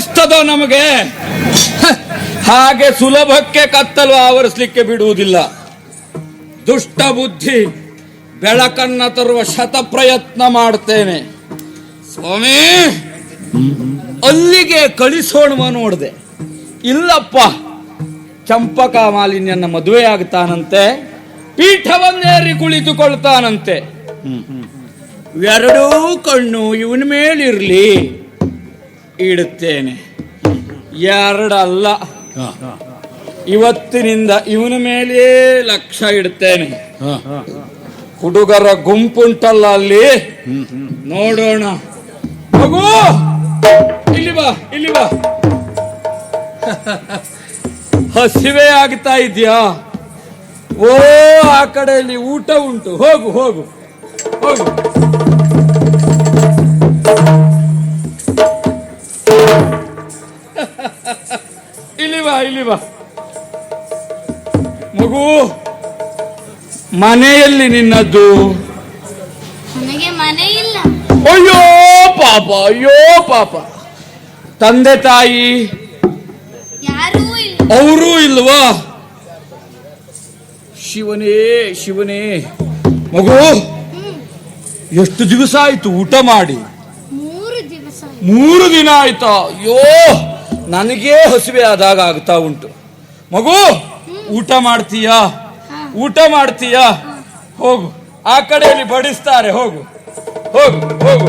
ಆವರಿಸ್ತದೋ ನಮಗೆ? ಹಾಗೆ ಸುಲಭಕ್ಕೆ ಕತ್ತಲು ಆವರಿಸಲಿಕ್ಕೆ ಬಿಡುವುದಿಲ್ಲ. ದುಷ್ಟ ಬುದ್ಧಿ ಬೆಳಕನ್ನ ತರುವ ಶತ ಪ್ರಯತ್ನ ಮಾಡ್ತೇನೆ. ಸ್ವಾಮಿ, ಅಲ್ಲಿಗೆ ಕಳಿಸೋಣವ ನೋಡಿದೆ. ಇಲ್ಲಪ್ಪ, ಚಂಪಕ ಮಾಲಿನ್ಯನ ಮದುವೆ ಆಗ್ತಾನಂತೆ, ಪೀಠವನ್ನೇರಿ ಕುಳಿತುಕೊಳ್ತಾನಂತೆ. ಎರಡೂ ಕಣ್ಣು ಇವನ ಮೇಲಿರ್ಲಿ, ಇಡುತ್ತೇನೆ. ಎರಡಲ್ಲ, ಇವತ್ತಿನಿಂದ ಇವನ ಮೇಲೆ ಲಕ್ಷ್ಯ ಇಡ್ತೇನೆ. ಹುಡುಗರ ಗುಂಪುಂಟಲ್ಲ ಅಲ್ಲಿ, ನೋಡೋಣ. ಮಗು, ಇಲ್ಲಿ ಬಾ, ಇಲ್ಲಿ ಬಾ. ಹಸಿವೆ ಆಗ್ತಾ ಇದೆಯಾ? ಓ, ಆ ಕಡೆಯಲ್ಲಿ ಊಟ ಉಂಟು, ಹೋಗು ಹೋಗು ಹೋಗು. ಇಲ್ಲಿ ಬಾ, ಇಲ್ಲಿ ಬಾ. ಮಗು, ಮನೆಯಲ್ಲಿ ನಿನ್ನದ್ದು? ನನಗೆ ಮನೆ ಇಲ್ಲ. ಅಯ್ಯೋ ಪಾಪ, ಅಯ್ಯೋ ಪಾಪ. ತಂದೆ ತಾಯಿ ಯಾರೂ ಇಲ್ಲ. ಅವರೂ ಇಲ್ವಾ? ಶಿವನೇ ಶಿವನೇ. ಮಗು, ಎಷ್ಟು ದಿವಸ ಆಯ್ತು ಊಟ ಮಾಡಿ? 3 ದಿವಸ. 3 ದಿನ ಆಯ್ತಾ? ಅಯ್ಯೋ, ನನಗೇ ಹಸಿವೆ ಆದಾಗ ಆಗ್ತಾ ಉಂಟು. ಮಗು, ಊಟ ಮಾಡ್ತೀಯಾ? ಊಟ ಮಾಡ್ತೀಯಾ? ಹೋಗು, ಆ ಕಡೆಯಲ್ಲಿ ಬಡಿಸ್ತಾರೆ, ಹೋಗು ಹೋಗು ಹೋಗು.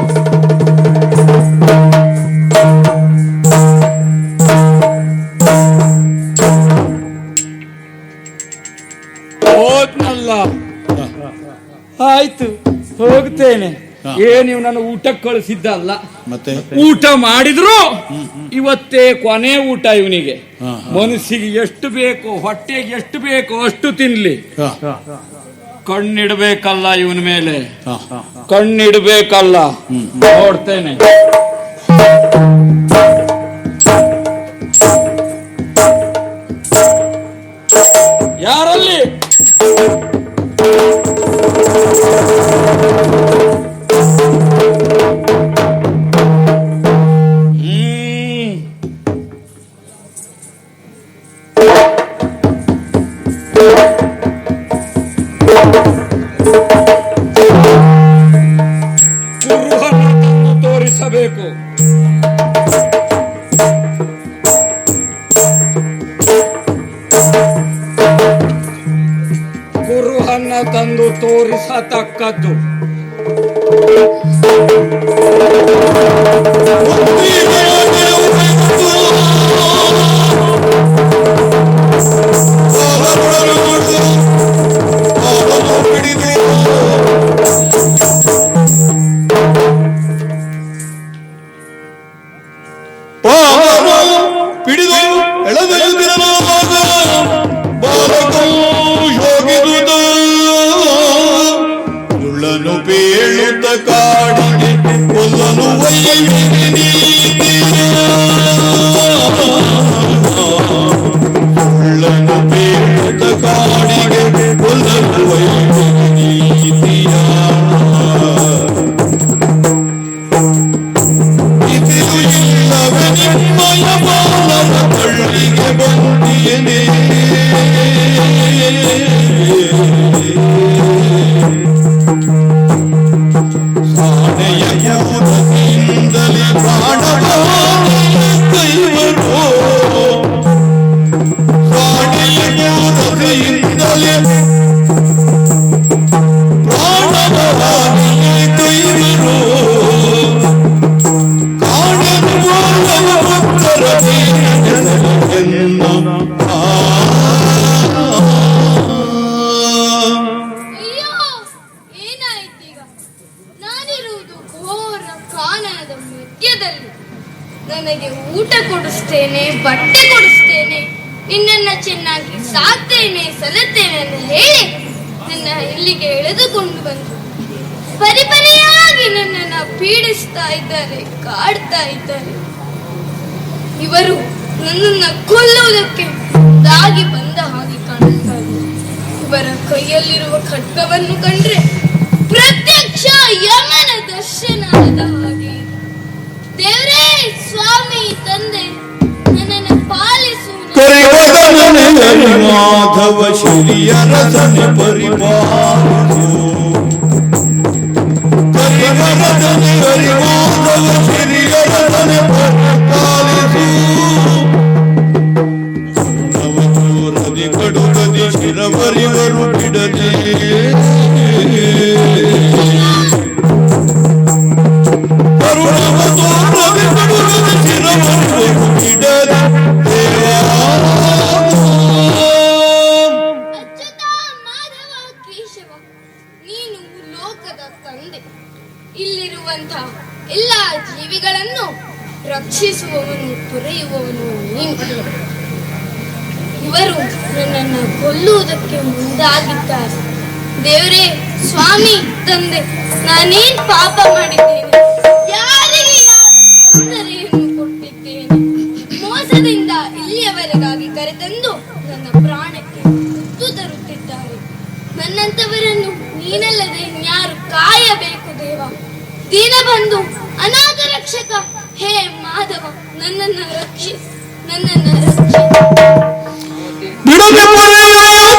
ಹೋದ್ನಲ್ಲ, ಆಯ್ತು, ಹೋಗ್ತೇನೆ. ನೀವು ನನ್ನ ಊಟಕ್ಕೆ ಕಳಿಸಿದ್ದಲ್ಲ, ಮತ್ತೆ ಊಟ ಮಾಡಿದ್ರು ಇವತ್ತೇ ಕೊನೆ ಊಟ ಇವನಿಗೆ. ಮನಸ್ಸಿಗೆ ಎಷ್ಟು ಬೇಕೋ, ಹೊಟ್ಟೆಗೆ ಎಷ್ಟು ಬೇಕೋ ಅಷ್ಟು ತಿನ್ಲಿ. ಕಣ್ಣಿಡ್ಬೇಕಲ್ಲ ಇವನ ಮೇಲೆ, ಕಣ್ಣಿಡ್ಬೇಕಲ್ಲ. ನೋಡ್ತೇನೆ. ಯಾರಲ್ಲಿ? ಕುರುಹನ್ನು ತೋರಿಸಬೇಕು. ಕುರುಹನ್ನ ತಂದು ತೋರಿಸತಕ್ಕದ್ದು. ಪಿಡಿದು ಎಳೆದೊಯ್ಯುತ್ತಿರಲು ಉಳ್ಳನು ಪೇಳುತ್ತ ಕಾಡಿಗೆ ಕೊಲ್ಲನು ಉಳ್ಳನು ಪೇಳುತ್ತ ಕಾಡಿಗೆ ಕೊಲ್ಲನು ನೀತಿಯ ಇದಿರು ಇಲ್ಲವೇ ನಿಮ್ಮಯ ಬಾಲನ ಕಳ್ಳಿಗೆ ಬಂದಿಯೇ ಸಾನೆಯಿಂದಲೇ ಪ್ರಾಣವಾದೈವರು ಸಾನೆಯಿಂದಲೇ ಪ್ರಾಣವಾದೈವರು ಅಯ್ಯೋ, ಏನಾಯ್ತೀಗ? ನಾನಿರುವುದು ಘೋರ ಕಾನನದ ಮಧ್ಯದಲ್ಲಿ. ನನಗೆ ಊಟ ಕೊಡಿಸ್ತೇನೆ, ಬಟ್ಟೆ ಕೊಡಿಸ್ತೇನೆ, ನಿನ್ನನ್ನ ಚೆನ್ನಾಗಿ ಸಾಕ್ತೇನೆ, ಸಲುತ್ತೇನೆ ಅಂತ ಹೇಳಿ ನನ್ನ ಇಲ್ಲಿಗೆ ಎಳೆದುಕೊಂಡು ಬಂದು ಪರಿಪರಿಯಾಗಿ ನನ್ನನ್ನು ಪೀಡಿಸ್ತಾ ಇದ್ದಾರೆ, ಕಾಡ್ತಾ ಇದ್ದಾರೆ. ಇವರು ನನ್ನನ್ನು ಕೊಲ್ಲುವುದಕ್ಕೆ ದಾಗಿ ಬಂದ ಹಾಗೆ ಕಾಣುತ್ತಾ ಇದೆ. ಇವರ ಕೈಯಲ್ಲಿರುವ ಖಡ್ಗವನ್ನು ಕಂಡ್ರೆ ಪ್ರತ್ಯಕ್ಷ ಯಮನ ದರ್ಶನದ ಹಾಗೆ. ದೇವರೇ, ಸ್ವಾಮಿ, ತಂದೆ, ಮಾಧವ ಶಿರಿಯರಸನೆ ಪರಿಪಾಲಿಸು ಕರಿವರಸನೆ ಹರಿಮಾಧವ ಶಿರಿಯರಸನೆ ಪರಿಪಾಲಿಸು ಕರುಣವಚೂರದಿ ಕಡುಗದಿ ಶಿರವರಿವರು ಬಿಡದೆ ಕರುಣವಚೂರದಿ ಕಡುಗದಿ ಶಿರವರಿವರು ಬಿಡದೆ ಅಚ್ಯುತ ಮಾಧವ ಕೇಶವ, ನೀನು ಲೋಕದ ತಂದೆ. ಇಲ್ಲಿರುವಂತಹ ಎಲ್ಲ ಜೀವಿಗಳನ್ನು ರಕ್ಷಿಸುವವನು ಪೊರೆಯುವವನು ನೀನು. ಇವರು ನನ್ನನ್ನು ಕೊಲ್ಲುವುದಕ್ಕೆ ಮುಂದಾಗಿದ್ದಾರೆ. ದೇವರೇ, ಸ್ವಾಮಿ, ತಂದೆ, ನಾನೇನ್ ಪಾಪ ಮಾಡಿದ್ದೇನೆ? ಯಾರಿಗೆ ಯಾವ ತೊಂದರೆಯನ್ನು ಕೊಟ್ಟಿದ್ದೇನೆ? ಮೋಸದಿಂದ ಇಲ್ಲಿಯವರೆಗಾಗಿ ಕರೆತಂದು ನನ್ನ ಪ್ರಾಣಕ್ಕೆ ಮುತ್ತು ತರುತ್ತಿದ್ದಾರೆ. ನನ್ನಂತವರನ್ನು ನೀನಲ್ಲದೆ ಯಾರು ಕಾಯಬೇಕು ದೇವ? ದೀನಬಂಧು, ಅನಾಥ ರಕ್ಷಕ, ಹೇ ಮಾಧವ, ನನ್ನನ್ನು ರಕ್ಷಿಸಿ, ನನ್ನನ್ನು ರಕ್ಷಿಸಿ. ಬಿಡದೆ ಪಡೆಯ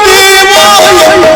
ದೇವ ಎಂಬ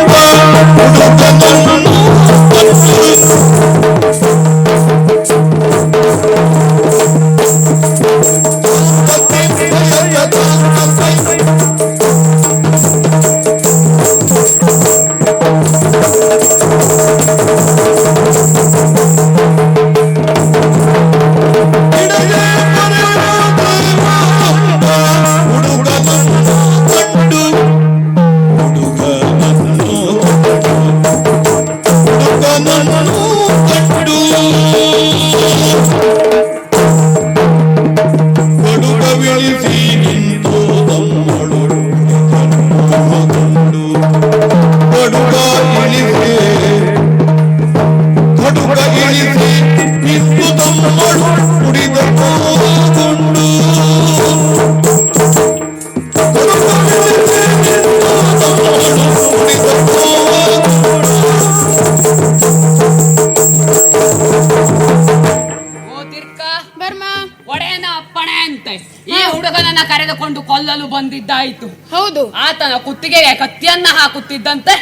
ಹುಡುಗನನ್ನು ಕರೆದುಕೊಂಡು ಕೊಲ್ಲಲು ಬಂದಿದ್ದಾಯಿತು. ಹೌದು. ಆತನ ಕುತ್ತಿಗೆಗೆ ಕತ್ತಿಯನ್ನ ಹಾಕುತ್ತಿದ್ದಂತೆ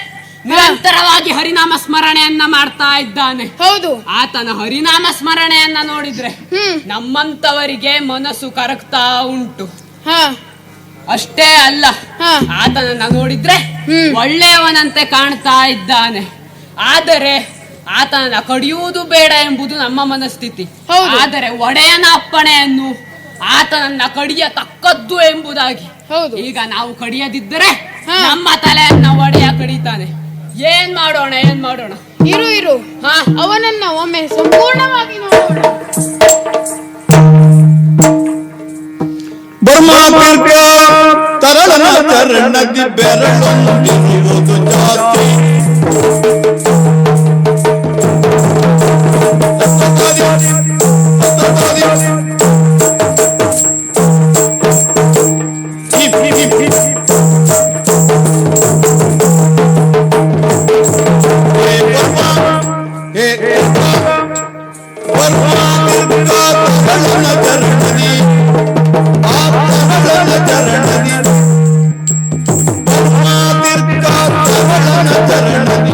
ನಿರಂತರವಾಗಿ ಹರಿನಾಮ ಸ್ಮರಣೆಯನ್ನ ಮಾಡ್ತಾ ಇದ್ದಾನೆ. ಹೌದು. ಆತನ ಹರಿನಾಮ ಸ್ಮರಣೆಯನ್ನ ನೋಡಿದ್ರೆ ನಮ್ಮಂತವರಿಗೆ ಮನಸ್ಸು ಕರಗ್ತಾ ಉಂಟು. ಅಷ್ಟೇ ಅಲ್ಲ, ಆತನನ್ನ ನೋಡಿದ್ರೆ ಒಳ್ಳೆಯವನಂತೆ ಕಾಣ್ತಾ ಇದ್ದಾನೆ. ಆದರೆ ಆತನನ್ನ ಕಡಿಯುವುದು ಬೇಡ ಎಂಬುದು ನಮ್ಮ ಮನಸ್ಥಿತಿ. ಆದರೆ ಒಡೆಯನ ಅಪ್ಪಣೆಯನ್ನು ಆತನನ್ನ ಕಡಿಯತಕ್ಕದ್ದು ಎಂಬುದಾಗಿ. ಈಗ ನಾವು ಕಡಿಯದಿದ್ದರೆ ನಮ್ಮ ತಲೆಯನ್ನ ಒಡೆಯ ಕಡಿತಾನೆ. ಏನ್ ಮಾಡೋಣ? ಇರು ಅವನನ್ನ ಒಮ್ಮೆ ಸಂಪೂರ್ಣವಾಗಿ ನೋಡೋಣ. ಬರ್ಮಾರ್ಗ ತರಳನ ಚರಣದಿ ಬೆರಳೊಂದಿರುವುದು ಜಾತಿ ಚರಣದಿ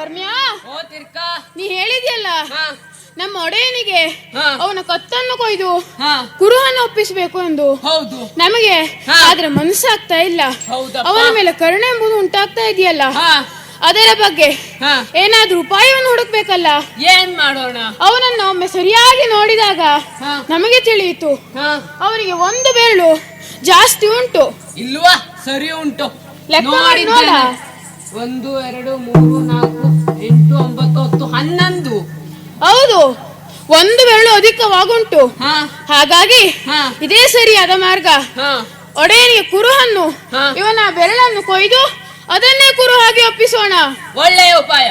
ಧರ್ಮ್ಯ, ಓ ತಿರ್ಕ. ನೀ ಹೇಳಿದ್ಯಲ್ಲ ಹಾ ನಮ್ಮ ಒಡೆಯನಿಗೆ ಹಾ. ಅವನ ಕತ್ತನ್ನು ಕೊಯ್ದು ಹಾ ಕುರುಹನ್ನು ಒಪ್ಪಿಸಬೇಕು ಎಂದು ಹೌದು. ನಮಗೆ ಹಾ. ಆದ್ರೆ ಮನಸ್ಸಾಗ್ತಾ ಇಲ್ಲ. ಹೌದಪ್ಪ. ಅವನ ಮೇಲೆ ಕರುಣೆ ಎಂಬುದು ಉಂಟಾಗ್ತಾ ಇದೆಯಲ್ಲ, ಹಾ ಅದರ ಬಗ್ಗೆ ಹಾ ಏನಾದ್ರೂ ಉಪಾಯವನ್ನು ಹುಡುಕ್ಬೇಕಲ್ಲ. ಏನ್ ಮಾಡೋಣ? ಅವನನ್ನು ಒಮ್ಮೆ ಸರಿಯಾಗಿ ನೋಡಿದಾಗ ಹಾ. ನಮಗೆ ತಿಳಿಯಿತು ಹಾ ಅವರಿಗೆ ಒಂದು ಬೆರಳು ಜಾಸ್ತಿ ಉಂಟು. ಇಲ್ವಾ? ಸರಿ ಉಂಟು. ಲೆಕ್ಕ ಮಾಡಿ ನೋಡ. ನೋಡಿದ್ದೇನೆ. 1 2 3 4 8 9 10 11. ಹೌದು, ಒಂದು ಬೆರಳು ಅಧಿಕವಾಗುಂಟು. ಹಾ ಹಾಗಾಗಿ ಹಾ. ಇದೇ ಸರಿಯಾದ ಮಾರ್ಗ. ಹಾ ಒಡೆಯನಿಗೆ ಕುರುಹನ್ನು ಹಾ. ಇವನ ಬೆರಳನ್ನು ಕೊಯ್ದು ಅದನ್ನೇ ಕುರುಹಾಗಿ ಒಪ್ಪಿಸೋಣ. ಒಳ್ಳೆಯ ಉಪಾಯ.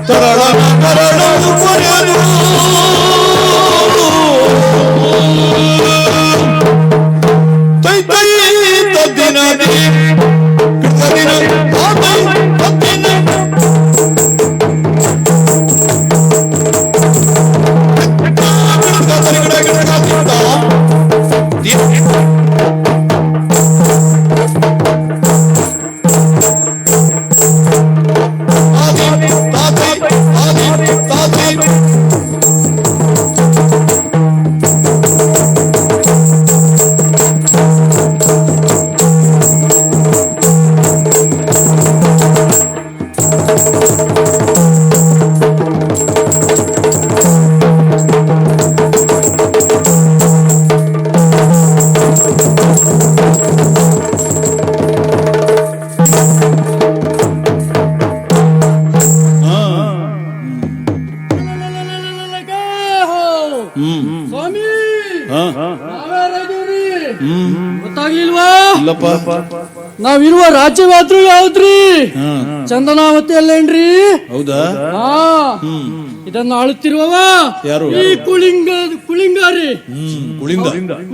ತರಳನ ಕರಳು ಕೊರೆಯಲು ತೈ ತೈ ತದ್ದಿನದಿ ಕೃತದಿನ ತಾತೈ ತದ್ದಿನ ಸ್ವಾಮಿ, ಗೊತ್ತಾಗ್ಲಿಲ್ವಾ? ಇಲ್ಲಪ್ಪ. ನಾವಿರುವ ರಾಜ್ಯವಾದ್ರು ಯಾವ್ದ್ರಿ? ಚಂದನಾವತಿಯಲ್ಲೇನ್ರಿ? ಹೌದಾ? ಹಾ, ಇದನ್ನು ಆಳುತ್ತಿರುವವ ಯಾರು? ಈ ಕುಳಿಂಗಾರಿ.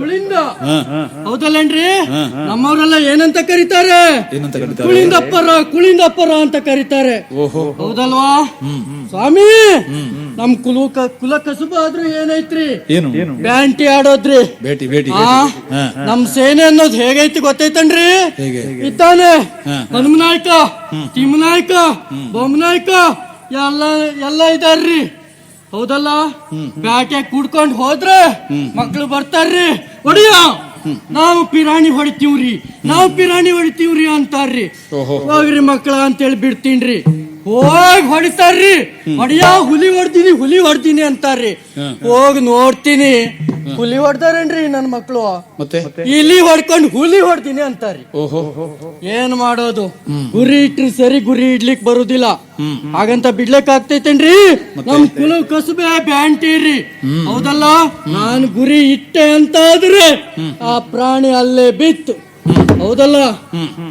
ಕುಳಿಂದ ಹೌದಲ್ಲೇನ್ರಿ? ನಮ್ಮವರೆಲ್ಲ ಏನಂತ ಕರೀತಾರೆ? ಏನಂತ ಕರೀತಾರೆ? ಕುಳಿಂದಪ್ಪರ ಅಂತ ಕರೀತಾರೆ. ಹೌದಲ್ವಾ ಸ್ವಾಮಿ? ನಮ್ ಕುಲ ಕಸುಬು ಆದ್ರೂ ಏನೈತ್ರಿ? ಏನು? ಬ್ಯಾಂಟಿ ಆಡೋದ್ರಿ. ಬೇಟಿ ನಮ್ ಸೇನೆ ಅನ್ನೋದು ಹೇಗೈತಿ ಗೊತ್ತೈತನ್ರಿ? ಹೇಗೆ? ಇದ್ದಾನೆ ಹನುಮನಾಯ್ಕ, ತಿಮ್ಮನಾಯ್ಕ, ಬೊಮ್ಮನಾಯ್ಕ ಎಲ್ಲ ಇದಾರ್ರಿ. ಹೌದಲ್ಲ? ಬ್ಯಾಟೆ ಕುಡ್ಕೊಂಡ್ ಹೋದ್ರೆ ಮಕ್ಳು ಬರ್ತಾರ್ರಿ, ಹೊಡಿಯ ನಾವು ಪಿರಾಣಿ ಹೊಡಿತೀವ್ರಿ ಅಂತಾರ್ರಿ. ಹೋಗ್ರಿ ಮಕ್ಳ ಅಂತೇಳಿ ಬಿಡ್ತೀನ್ರಿ. ಹೋಗಿ ಹೊಡಿತಾರ್ರಿ. ಹೊಡಿಯ ಹುಲಿ ಹೊಡ್ತೀನಿ ಅಂತಾರ್ರಿ. ಹೋಗಿ ನೋಡ್ತೀನಿ, ಹುಲಿ ಹೊಡ್ದಾರೇನ್ರಿ ನನ್ ಮಕ್ಳು? ಮತ್ತೆ ಇಲಿ ಹೊಡ್ಕೊಂಡು ಹುಲಿ ಹೊಡ್ತೀನಿ ಅಂತಾರ್ರಿ. ಏನ್ ಮಾಡೋದು? ಗುರಿ ಇಟ್ರಿ ಸರಿ, ಗುರಿ ಇಡ್ಲಿಕ್ ಬರುದಿಲ್ಲ. ಹಾಗಂತ ಬಿಡ್ಲಿಕ್ ಆಗ್ತೈತೇನ್ರಿ? ನಮ್ ಕುಲ ಕಸುಬೆ ಬ್ಯಾಂಟಿರಿ. ಹೌದಲ್ಲ? ನಾನು ಗುರಿ ಇಟ್ಟೆ ಅಂತಾದ್ರೆ ಆ ಪ್ರಾಣಿ ಅಲ್ಲೇ ಬಿತ್ತು. ಹೌದಲ್ಲ?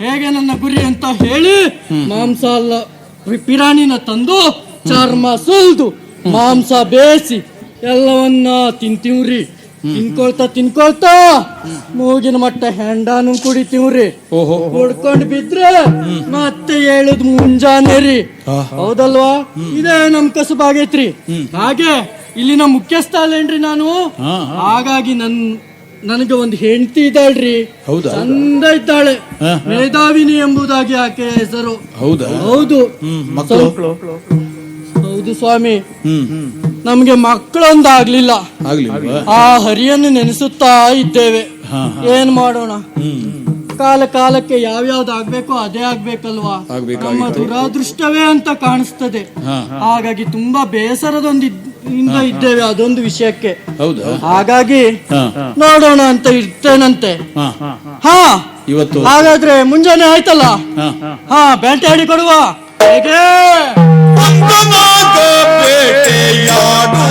ಹೇಗೆ ನನ್ನ ಗುರಿ ಅಂತ ಹೇಳಿ ಮಾಂಸ ಅಲ್ಲ ಪಿರಾಣಿನ ತಂದು ಚರ್ಮ ಸುಲ್ದು ಮಾಂಸ ಬೇಯಿಸಿ ಎಲ್ಲವನ್ನ ತಿಂತೀವ್ರಿ. ತಿನ್ಕೊಳ್ತಾ ಮೂಗಿನ ಮಟ್ಟ ಹೆಂಡಾನು ಕುಡಿತೀವ್ರಿ. ಕುಡ್ಕೊಂಡ್ ಬಿದ್ರೆ ಮತ್ತೆ ಹೇಳುದ್ ಮುಂಜಾನೆ ರೀ. ಹೌದಲ್ವಾ? ಇದೇ ನಮ್ ಕಸುಬಾಗೈತ್ರಿ. ಹಾಗೆ ಇಲ್ಲಿನ ಮುಖ್ಯಸ್ಥ ಅಲ್ಲೇನ್ರಿ ನಾನು. ಹಾಗಾಗಿ ನನಗೆ ಒಂದು ಹೆಂಡತಿ ಇದ್ದಾಳ್ರಿ. ಚಂದ ಇದ್ದಾಳೆ, ಮೇಧಾವಿನಿ ಎಂಬುದಾಗಿ ಆಕೆ ಹೆಸರು. ಹೌದು ಸ್ವಾಮಿ. ನಮ್ಗೆ ಮಕ್ಕಳೊಂದಾಗ್ಲಿಲ್ಲ. ಆ ಹರಿಯನ್ನು ನೆನೆಸುತ್ತಾ ಇದ್ದೇವೆ. ಏನ್ ಮಾಡೋಣ? ಕಾಲಕ್ಕೆ ಯಾವ್ಯಾವ್ದು ಆಗ್ಬೇಕೋ ಅದೇ ಆಗ್ಬೇಕಲ್ವಾ? ನಮ್ಮ ದುರಾದೃಷ್ಟವೇ ಅಂತ ಕಾಣಿಸ್ತದೆ. ಹಾಗಾಗಿ ತುಂಬಾ ಬೇಸರದೊಂದಿದ್ದ ಇದ್ದೇವೆ ಅದೊಂದು ವಿಷಯಕ್ಕೆ. ಹಾಗಾಗಿ ನೋಡೋಣ ಅಂತ ಇರ್ತೇನಂತೆ. ಹಾ, ಇವತ್ತು ಹಾಗಾದ್ರೆ ಮುಂಜಾನೆ ಆಯ್ತಲ್ಲ? ಹಾ, ಬೇಟೆ ಆಡಿ ಕೊಡುವ. ಹೇಗೆ? ಬೇಟೆಯಾಡುತ್ತಾ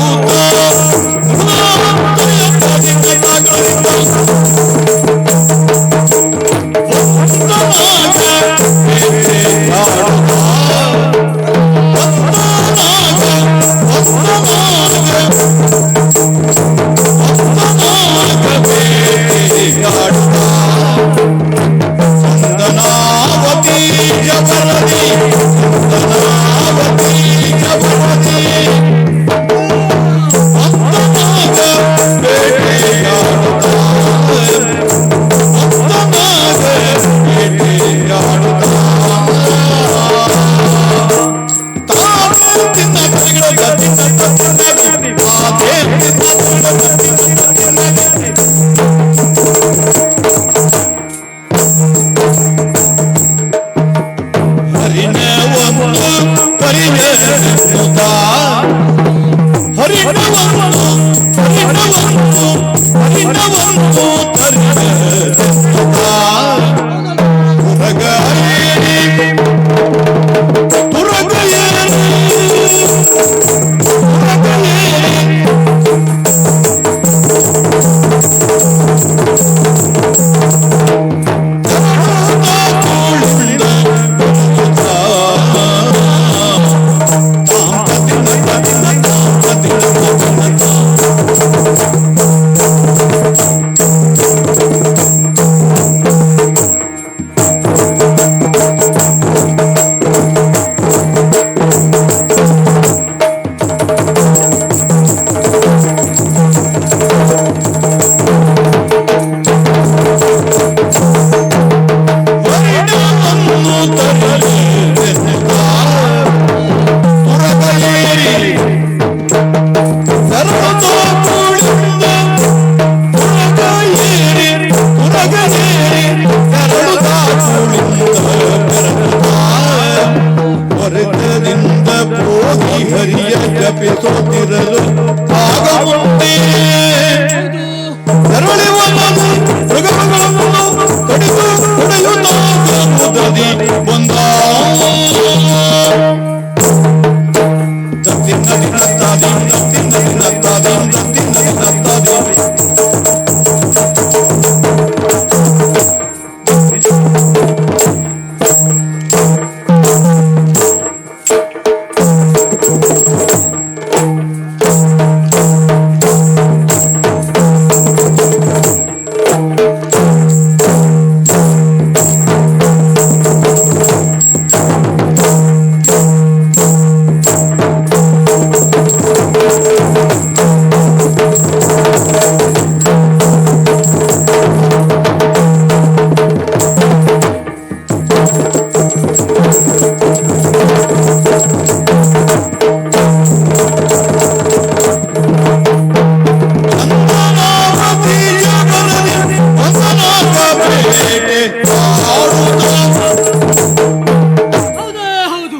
ಹೌದೇ ಹೌದು,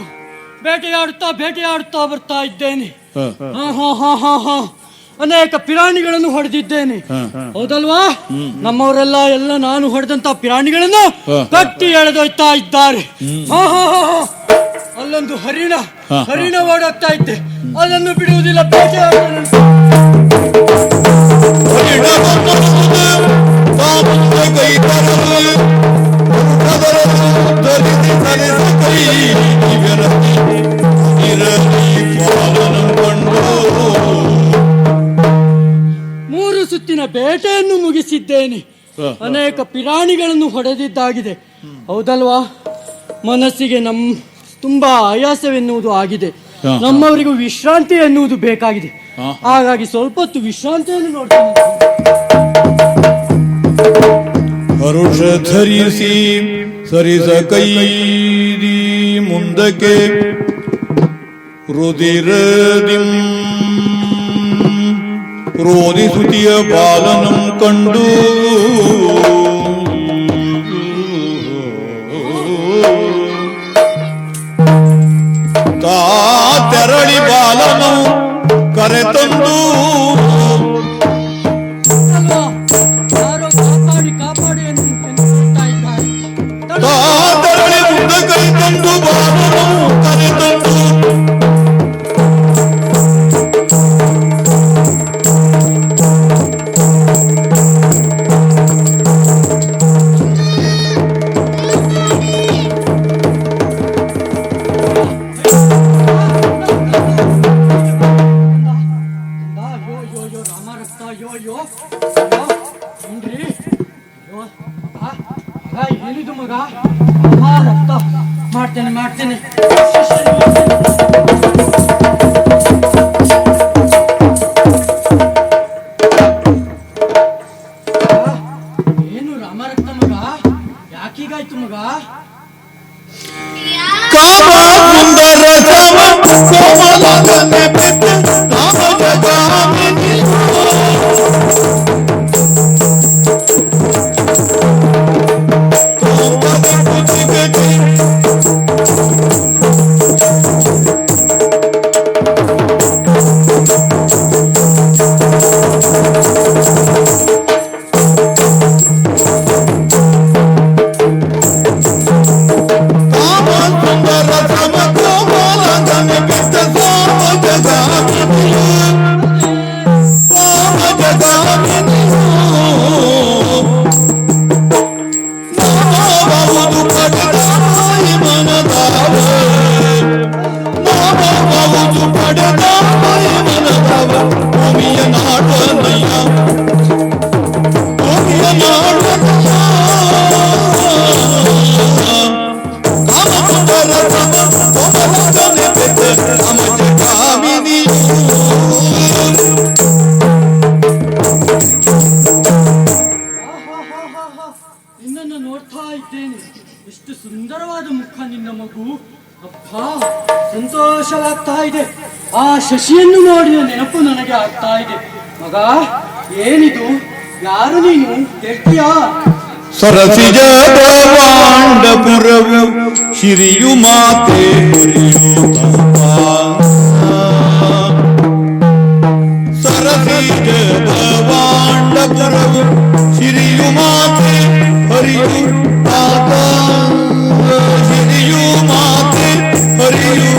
ಬೇಟೆಯಾಡುತ್ತಾ ಬರ್ತಾ ಇದ್ದೇನೆ. ಹ. ಅನೇಕ ಪಿರಾಣಿಗಳನ್ನು ಹೊಡೆದಿದ್ದೇನೆ. ಹೌದಲ್ವಾ? ನಮ್ಮವರೆಲ್ಲ ನಾನು ಹೊಡೆದಂತ ಪಿರಾಣಿಗಳನ್ನು ಕಟ್ಟಿ ಎಳೆದೊಯ್ತಾ ಇದ್ದಾರೆ. ಅಲ್ಲೊಂದು ಹರಿಣ ಓಡೋಗ್ತಾ ಇದ್ದೆ, ಅದನ್ನು ಬಿಡುವುದಿಲ್ಲ. ಮೂರು ಸುತ್ತಿನ ಬೇಟೆಯನ್ನು ಮುಗಿಸಿದ್ದೇನೆ. ಅನೇಕ ಪಿರಾಣಿಗಳನ್ನು ಹೊಡೆದಿದ್ದಾಗಿದೆ. ಹೌದಲ್ವಾ? ಮನಸ್ಸಿಗೆ ತುಂಬಾ ಆಯಾಸವೆನ್ನುವುದು ಆಗಿದೆ. ನಮ್ಮವರಿಗೂ ವಿಶ್ರಾಂತಿ ಎನ್ನುವುದು ಬೇಕಾಗಿದೆ. ಹಾಗಾಗಿ ಸ್ವಲ್ಪ ಹೊತ್ತು ವಿಶ್ರಾಂತಿಯನ್ನು ನೋಡ್ತೇನೆ. ಹರುಷ ಧರಿಸಿ ಸರಿಸ ಕೈದಿ ಮುಂದಕ್ಕೆ ರುದಿರದಿಂ ರೋದಿಸುತಿಯ ಬಾಲನಂ ಕಂಡು ತಾ ತೆರಳಿ ಬಾಲನು ಕರೆತಂದು ಯಾರೋ ಕಾಪಾಡಿ ಎಂದು ಹೇಳ್ತಾ ಇದ್ದಾರೆ. ತಾ ತೆರಳಿ ಮುಂದೆ ಕೈ ತಂದು ಬಾಲನು ಕರೆತಂದು ಏನಿದು ಮಗ? ಮಾಡ್ತೇನೆ. ಏನು ರಾಮರತ್ನ ಮಗ? ಯಾಕೀಗಾಯ್ತು ಮಗ? ಕಾಮ ಸುಂದರ ಸಮ ಕೋಮಲಗನೆ ಬಿಟ್ಟು ನಾಮ ಜಗಾಮಿನಿ ನಿನ್ನನ್ನು ನೋಡ್ತಾ ಇದ್ದೇನೆ. ಎಷ್ಟು ಸುಂದರವಾದ ಮುಖ ನಿನ್ನ ಮಗು. ಅಬ್ಬಾ, ಸಂತೋಷವಾಗ್ತಾ ಇದೆ. ಆ ಶಶಿಯನ್ನು ನೋಡಿದ ನೆನಪು ನನಗೆ ಆಗ್ತಾ ಇದೆ. ಮಗ, ಏನಿದು? ಯಾರು ನೀನು? ಹೇಳ್ತೀಯಾ? ಸರಸಿಜ ಪಾಂಡಪುರವು ಶಿರಿಯು ಮಾತೆ ಸರಸಿಜ ಪಾಂಡಪುರವು ಶಿರಿಯು ಮಾತೆ ಹರಿಯು ತಾತ ಶಿರಿಯು ಮಾತೆ ಹರಿಯು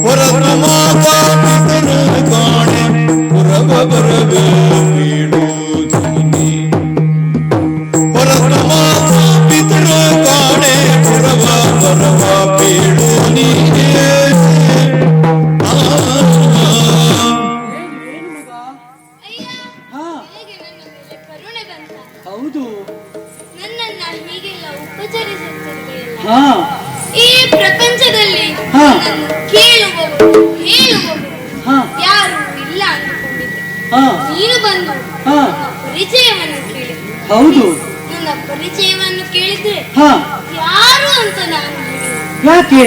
ಹೊರತು ಮಾತಾ ಪಿತರ ಕಾಣೆ ಪುರವ ಬರವೇ ಹೌದು. ನನ್ನನ್ನ ಹೀಗೆಲ್ಲ ಉಪಚರಿಸುತ್ತಿರುವೆಯಲ್ಲ, ಹಾ ಈ ಪ್ರಪಂಚದಲ್ಲಿ ಹಾ. ನನ್ನನ್ನು ಕೇಳುವವರು ಹೇಳುವವರು ಹಾ ಯಾರು ಇಲ್ಲ ಅಂದುಕೊಂಡಿದ್ದೆ. ಹಾ ನೀನು ಬಂದು ಹಾ ನನ್ನ ಪರಿಚಯವನ್ನು ಕೇಳಿದೆ. ಹೌದು. ನನ್ನ ಪರಿಚಯವನ್ನು ಕೇಳಿದ್ರೆ ಹಾ ಯಾರು ಅಂತ ನಾನು ಹೇಳಿದೆ. ಯಾಕೆ?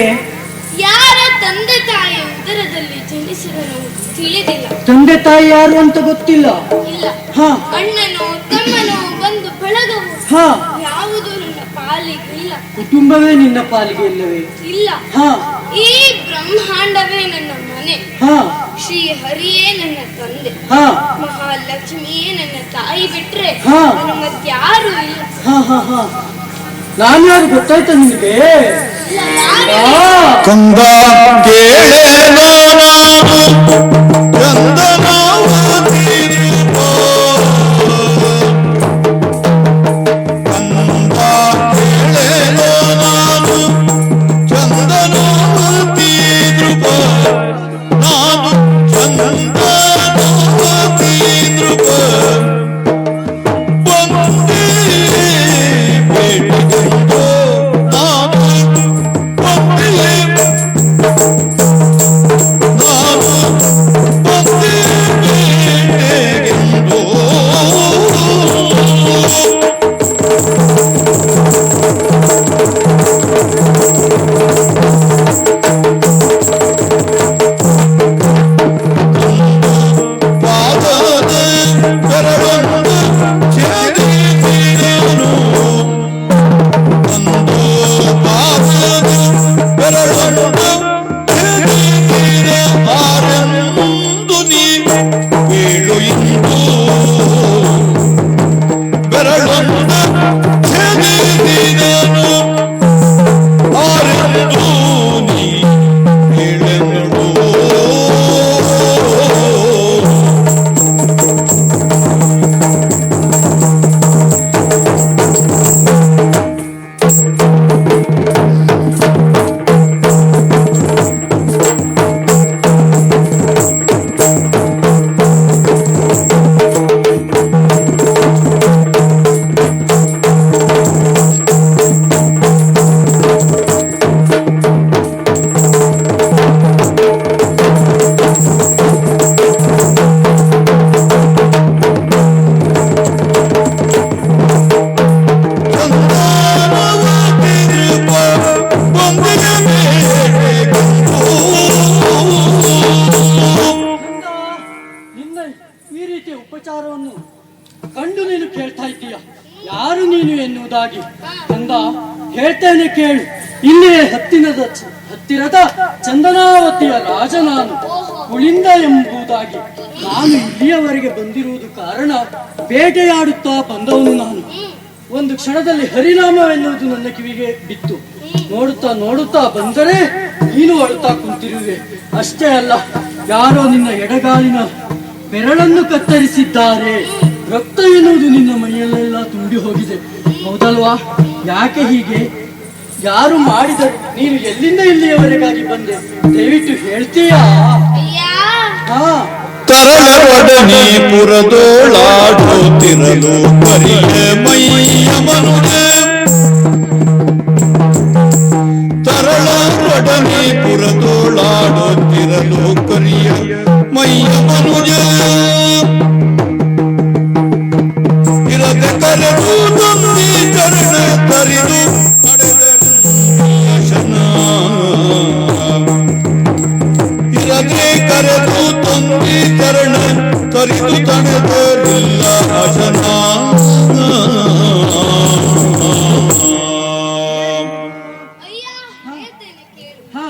ಯಾರ ತಂದೆ ತಾಯಿಯ ಉದರದಲ್ಲಿ ಜನಿಸಿದನು ತಿಳಿದಿಲ್ಲ. ತಂದೆ ತಾಯಿ ಯಾರು ಅಂತ ಗೊತ್ತಿಲ್ಲ. ಇಲ್ಲ, ಹಾ ಅಣ್ಣನೋ ತಮ್ಮನೋ ಬಂದು ಬಳಗವು ಹಾ ಯಾವುದು ನನ್ನ ಪಾಲಿಗೆ ಇಲ್ಲ. ಕುಟುಂಬವೇ ನಿನ್ನ ಪಾಲಿಗೆ ಇಲ್ಲವೇ? ಇಲ್ಲ, ಹಾ ಈ ಬ್ರಹ್ಮಾಂಡವೇ ನನ್ನ ಮನೆ. ಹಾ ಶ್ರೀ ಹರಿಯೇ ನನ್ನ ತಂದೆ, ಹಾ ಮಹಾಲಕ್ಷ್ಮಿಯೇ ನನ್ನ ತಾಯಿ ಬಿಟ್ರೆ ಹಾ. ನನ್ನ ಮತ್ಯಾರು ಇಲ್ಲ. ಹಾ ಹಾ ಹಾ ನಾನು ಯಾರು ಗೊತ್ತಾಯ್ತಾ ನಿನಗೆ? ಇಲ್ಲ, ಯಾರು ಹಾ ಕಂದ ಕೇಳೇನೋ ನಾನು ಚಂದನಾವತಿರುವ ಕಂದ ಕೇಳೇನೋ ನಾನು ಚಂದನಾವತಿ ನೃಪ ನಾನು ಚಂದನಾವತಿ ನೃಪ ಬಂದೇ ಬೇಡಿಕೊಂಡು ನಾನು ಬಂದೇ ನಿನ್ನ ಈ ರೀತಿಯ ಉಪಚಾರವನ್ನು ಕಂಡು ನೀನು ಕೇಳ್ತಾ ಇದ್ದೀಯ. ಯಾರು ನೀನು ಎನ್ನುವುದಾಗಿ ಕಂದ ಹೇಳ್ತೇನೆ ಕೇಳು. ಇಲ್ಲಿಯೇ ಹತ್ತಿರದ ಚಂದನಾವತಿಯ ರಾಜ ನಾನು, ಕುಳಿಂದ ಎಂಬುದಾಗಿ. ನಾನು ಇಲ್ಲಿಯವರೆಗೆ ಬಂದಿರುವುದು ಕಾರಣ ಬೇಟೆಯಾಡುತ್ತಾ ಬಂದವನು ನಾನು. ಒಂದು ಕ್ಷಣದಲ್ಲಿ ಹರಿನಾಮವೆನ್ನುವುದು ನನ್ನ ಕಿವಿಗೆ ಬಿತ್ತು. ನೋಡುತ್ತಾ ನೋಡುತ್ತಾ ಬಂದರೆ ನೀನು ಅಳುತ್ತಾ ಕುಂತಿರುವೆ. ಅಷ್ಟೇ ಅಲ್ಲ, ಯಾರೋ ನಿನ್ನ ಎಡಗಾಲಿನ ಬೆರಳನ್ನು ಕತ್ತರಿಸಿದ್ದಾರೆ. ರಕ್ತ ಎನ್ನುವುದು ನಿನ್ನ ಮೈಯಲ್ಲೆಲ್ಲ ತುಂಬಿ ಹೋಗಿದೆ. ಹೌದಲ್ವಾ? ಯಾಕೆ ಹೀಗೆ? ಯಾರು ಮಾಡಿದರು? ನೀನು ಎಲ್ಲಿಂದ ಇಲ್ಲಿಯವರೆಗಾಗಿ ಬಂದೆ? ದಯವಿಟ್ಟು ಹೇಳ್ತೀಯಾ? ಅಯ್ಯ, ಹಾ ತರಳರೊಡನೆ ಪುರದೋಳಾಡುತ್ತಿರಲು ಕರಿಯ ಮೈಯ ಮನುಜೆ ತರಳರೊಡನೆ ಪುರದೋಳಾಡುತ್ತಿರಲು ಕರಿಯ ಮೈಯ ಮನುಜೆ ಇರದೆ ಕರೆದು ನಂದಿ ಚರಣ ತರಿದು ಇರದೆ ಕರೆದು ತಂದಿ ಚರಣ ತರಿದು ತಡೆದರಿಲ್ಲ ಅಶನ ಅಯ್ಯ, ಹೇಳ್ತೇನೆ ಕೇಳು. ಹಾ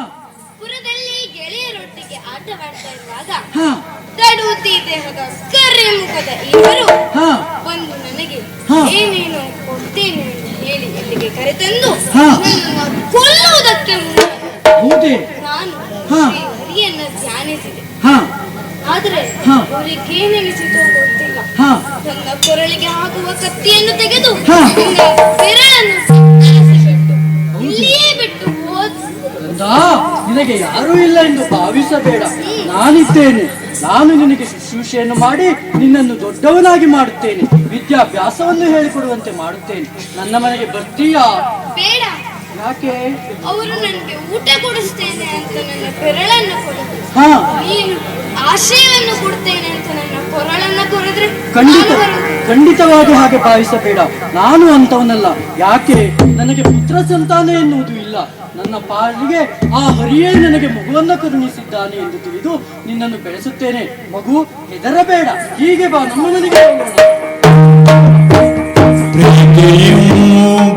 ಪುರದಲ್ಲಿ ಗೆಳೆಯರೊಟ್ಟಿಗೆ ಆಟವಾಡ್ತಾ ಇರುವಾಗ ಹಾ ತಡೂತಿ ದೇಹದ ಕರೆ ಮುಖದ ಇವರು ಹಾ ಒಂದು ನನಗೆ ಹಾ. ಏನೇನೋ ಕೊಡ್ತೇನೆ ಅಂತ ಹೇಳಿ ಇಲ್ಲಿಗೆ ಕರೆತಂದು ಹಾ. ನನ್ನನ್ನು ಕೊಲ್ಲುವುದಕ್ಕೆ ಮುಂದೆ ಹೌದೇ? ನಾನು ಹಾ. ಶ್ರೀ ಹರಿಯನ್ನ ಧ್ಯಾನಿಸಿದೆ. ಹಾ ಆದ್ರೆ ಹಾ. ಅವರಿಗೇನೆನಿಸಿತೋ ಗೊತ್ತಿಲ್ಲ. ಹಾ ನನ್ನ ಕೊರಳಿಗೆ ಹಾಕುವ ಕತ್ತಿಯನ್ನು ತೆಗೆದು ಹಾ. ನನ್ನ ಬೆರಳನ್ನು ಕತ್ತರಿಸಿಬಿಟ್ಟು ಇಲ್ಲಿಯೇ ಬಿಟ್ಟು ಹೋದ. ಕಂದ, ನಿನಗೆ ಯಾರೂ ಇಲ್ಲ ಎಂದು ಭಾವಿಸಬೇಡ. ನಾನಿದ್ದೇನೆ. ನಾನು ನಿನಗೆ ಶುಶ್ರೂಷೆಯನ್ನು ಮಾಡಿ ನಿನ್ನನ್ನು ದೊಡ್ಡವನಾಗಿ ಮಾಡುತ್ತೇನೆ. ವಿದ್ಯಾಭ್ಯಾಸವನ್ನು ಹೇಳಿಕೊಡುವಂತೆ ಮಾಡುತ್ತೇನೆ. ನನ್ನ ಮನೆಗೆ ಬರ್ತೀಯಾ? ಬೇಡ, ಯಾಕೆ? ಅವರು ನನಗೆ ಊಟ ಕೊಡಿಸ್ತೇನೆ ಅಂತ ನನ್ನ ಬೆರಳನ್ನು ಕೊಡದು, ಹಾ, ನೀನು ಆಶಯವನ್ನು ಕೊಡ್ತೇನೆ ಅಂತ ನನ್ನ ಕೊರಳನ್ನ ಕೊರೆದ್ರೆ ಖಂಡಿತವಾಗಿ ಹಾಗೆ ಭಾವಿಸಬೇಡ. ನಾನು ಅಂತವನಲ್ಲ. ಯಾಕೆ? ನನಗೆ ಪುತ್ರ ಸಂತಾನ ಎನ್ನುವುದು ಇಲ್ಲ. ನನ್ನ ಪಾಲಿಗೆ ಆ ಹರಿಯೇ ನನಗೆ ಮಗುವನ್ನ ಕರುಣಿಸಿದ್ದಾನೆ ಎಂದು ತಿಳಿದು ನಿನ್ನನ್ನು ಬೆಳೆಸುತ್ತೇನೆ. ಮಗು, ಹೆದರಬೇಡ. ಹೀಗೆ ಬಾ, ನಮ್ಮ ಮನೆಗೆ ಹೋಗೋಣ. ಪ್ರೀತಿಯು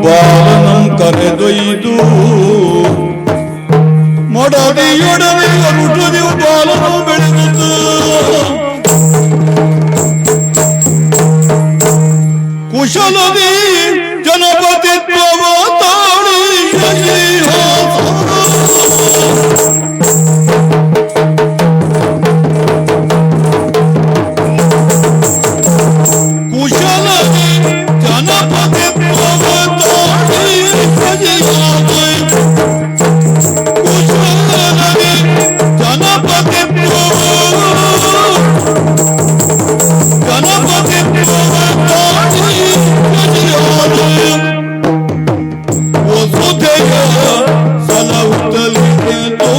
ಬಾಲನಂ ಕರೆದೊಯ್ದು ಮೊಡದಿಯೊಡನೆ ಅನುಟದಿಯು ಬಾಲನು ಬೆಳೆದಿತು. ಕುಶಲದಿ ಜನಪತಿತ್ವವ ತಾಳಿ ಕುಶಲದಿ ಜನಪತಿತ್ವವ ತಾಳಿ ಕುಶಲದಿ ಜನಪತಿತ್ವವ ವಸುಧೆಯ ಸಲಹುತ್ತಲಿತು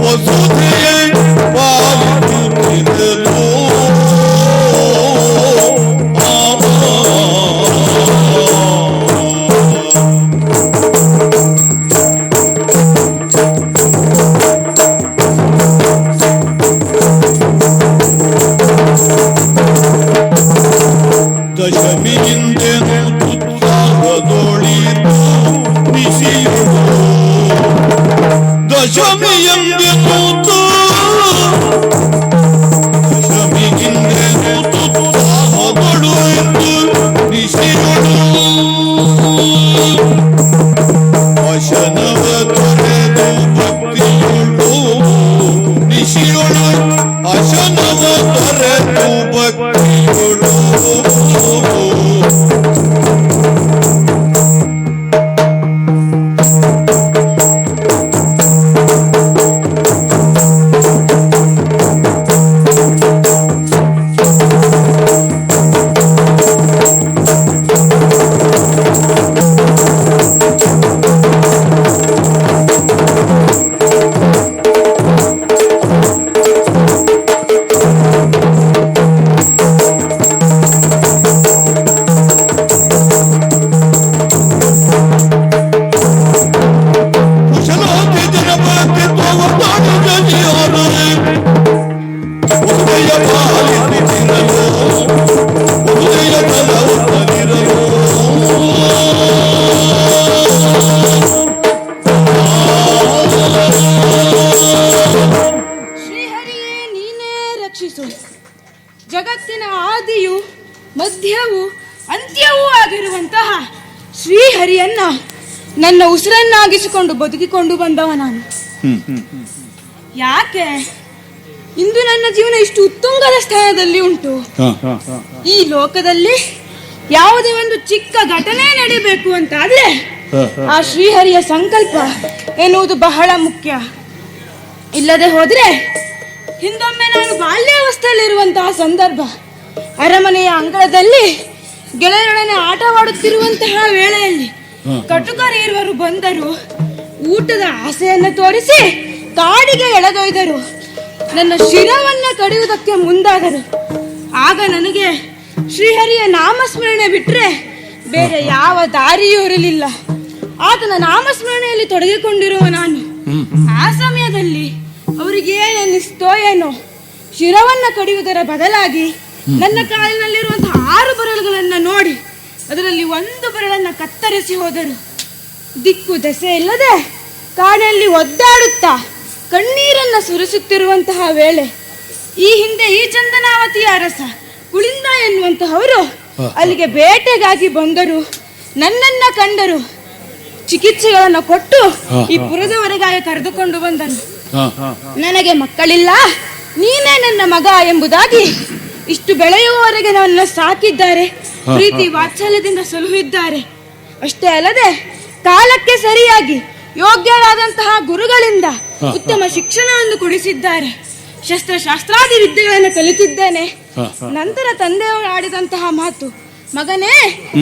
ವಸುಧೆಯ ಪಾಲಿಸುತ್ತಿದ್ದಲು. ದಶಮಿಯಿಂದೆನು ತುತ್ತಾಗದೊಳಿತು ಬಿಸಿಯುಳು. ದಶಮಿಯಿಂದೆನು ತುತ್ತಾಗದೊಳಿತು ಬಿಸಿಯುಳು. ವಶನವ ತೊರೆದು ಭಕ್ತಿಯುಳು ನಿಶಿಯುಳು. ಅಶನವ ತೊರೆದು ಭಕ್ತಿಯುಳು. ಜಗತ್ತಿನ ಆದಿಯು ಮಧ್ಯವೂ ಅಂತ್ಯವೂ ಆಗಿರುವಂತಹ ಶ್ರೀಹರಿಯನ್ನ ನನ್ನ ಉಸಿರನ್ನಾಗಿಸಿಕೊಂಡು ಬದುಕಿಕೊಂಡು ಬಂದವ ನಾನು. ಯಾಕೆ ಇಂದು ನನ್ನ ಜೀವನ ಇಷ್ಟು ಉತ್ತುಂಗದ ಸ್ಥಾನದಲ್ಲಿ ಉಂಟು? ಈ ಲೋಕದಲ್ಲಿ ಯಾವುದೇ ಒಂದು ಚಿಕ್ಕ ಘಟನೆ ನಡೀಬೇಕು ಅಂತಾದ್ರೆ ಆ ಶ್ರೀಹರಿಯ ಸಂಕಲ್ಪ ಎನ್ನುವುದು ಬಹಳ ಮುಖ್ಯ. ಇಲ್ಲದೆ ಹೋದ್ರೆ ಹಿಂದೊಮ್ಮೆ ನಾನು ಬಾಲ್ಯಾವಸ್ಥೆಯಲ್ಲಿರುವಂತಹ ಸಂದರ್ಭ, ಅರಮನೆಯ ಅಂಗಳದಲ್ಲಿ ಗೆಳೆಯರೊಡನೆ ಆಟವಾಡುತ್ತಿರುವಂತಹ ವೇಳೆಯಲ್ಲಿ ಕಟುಕರಿರುವರು ಬಂದರು. ಊಟದ ಆಸೆಯನ್ನು ತೋರಿಸಿ ಕಾಡಿಗೆ ಎಳೆದೊಯ್ದರು. ನನ್ನ ಶಿರವನ್ನ ಕಡಿಯುವುದಕ್ಕೆ ಮುಂದಾದರು. ಆಗ ನನಗೆ ಶ್ರೀಹರಿಯ ನಾಮಸ್ಮರಣೆ ಬಿಟ್ರೆ ಬೇರೆ ಯಾವ ದಾರಿಯೂ ಇರಲಿಲ್ಲ. ಆತನ ನಾಮಸ್ಮರಣೆಯಲ್ಲಿ ತೊಡಗಿಕೊಂಡಿರುವ ನಾನು ಆ ಸಮಯದಲ್ಲಿ ಅವರಿಗೆ ಏನೆನ್ನಿಸ್ತೋ ಏನೋ, ಶಿರವನ್ನ ಕಡಿಯುವುದರ ಬದಲಾಗಿ ನನ್ನ ಕಾಲಿನಲ್ಲಿರುವಂತಹ 6 ಬೆರಳುಗಳನ್ನ ನೋಡಿ ಅದರಲ್ಲಿ 1 ಬೆರಳನ್ನ ಕತ್ತರಿಸಿ ಹೋದರು. ದಿಕ್ಕು ದೆಸೆ ಇಲ್ಲದೆ ಕಾಡಿನಲ್ಲಿ ಒದ್ದಾಡುತ್ತಾ ಕಣ್ಣೀರನ್ನ ಸುರಿಸುತ್ತಿರುವಂತಹ ವೇಳೆ ಈ ಹಿಂದೆ ಈ ಚಂದನಾವತಿಯ ಅರಸ ಕುಳಿಂದ ಎನ್ನುವಂತಹವರು ಅಲ್ಲಿಗೆ ಬೇಟೆಗಾಗಿ ಬಂದರು. ನನ್ನನ್ನ ಕಂಡರು. ಚಿಕಿತ್ಸೆಗಳನ್ನು ಕೊಟ್ಟು ಈ ಪುರದವರೆಗಾಗಿ ಕರೆದುಕೊಂಡು ಬಂದರು. ನನಗೆ ಮಕ್ಕಳಿಲ್ಲ, ನೀನೇ ನನ್ನ ಮಗ ಎಂಬುದಾಗಿ ಇಷ್ಟು ಬೆಳೆಯುವವರೆಗೆ ನನ್ನ ಸಾಕಿದ್ದಾರೆ, ಪ್ರೀತಿ ವಾತ್ಸಲ್ಯದಿಂದ ಸಲುಹಿದ್ದಾರೆ. ಅಷ್ಟೇ ಅಲ್ಲದೆ ಕಾಲಕ್ಕೆ ಸರಿಯಾಗಿ ಯೋಗ್ಯರಾದಂತಹ ಗುರುಗಳಿಂದ ಉತ್ತಮ ಶಿಕ್ಷಣವನ್ನು ಕೊಡಿಸಿದ್ದಾರೆ. ಶಸ್ತ್ರಾದಿ ವಿದ್ಯೆಗಳನ್ನು ಕಲಿತಿದ್ದೇನೆ. ನಂತರ ತಂದೆಯವರು ಆಡಿದಂತಹ ಮಾತು, ಮಗನೇ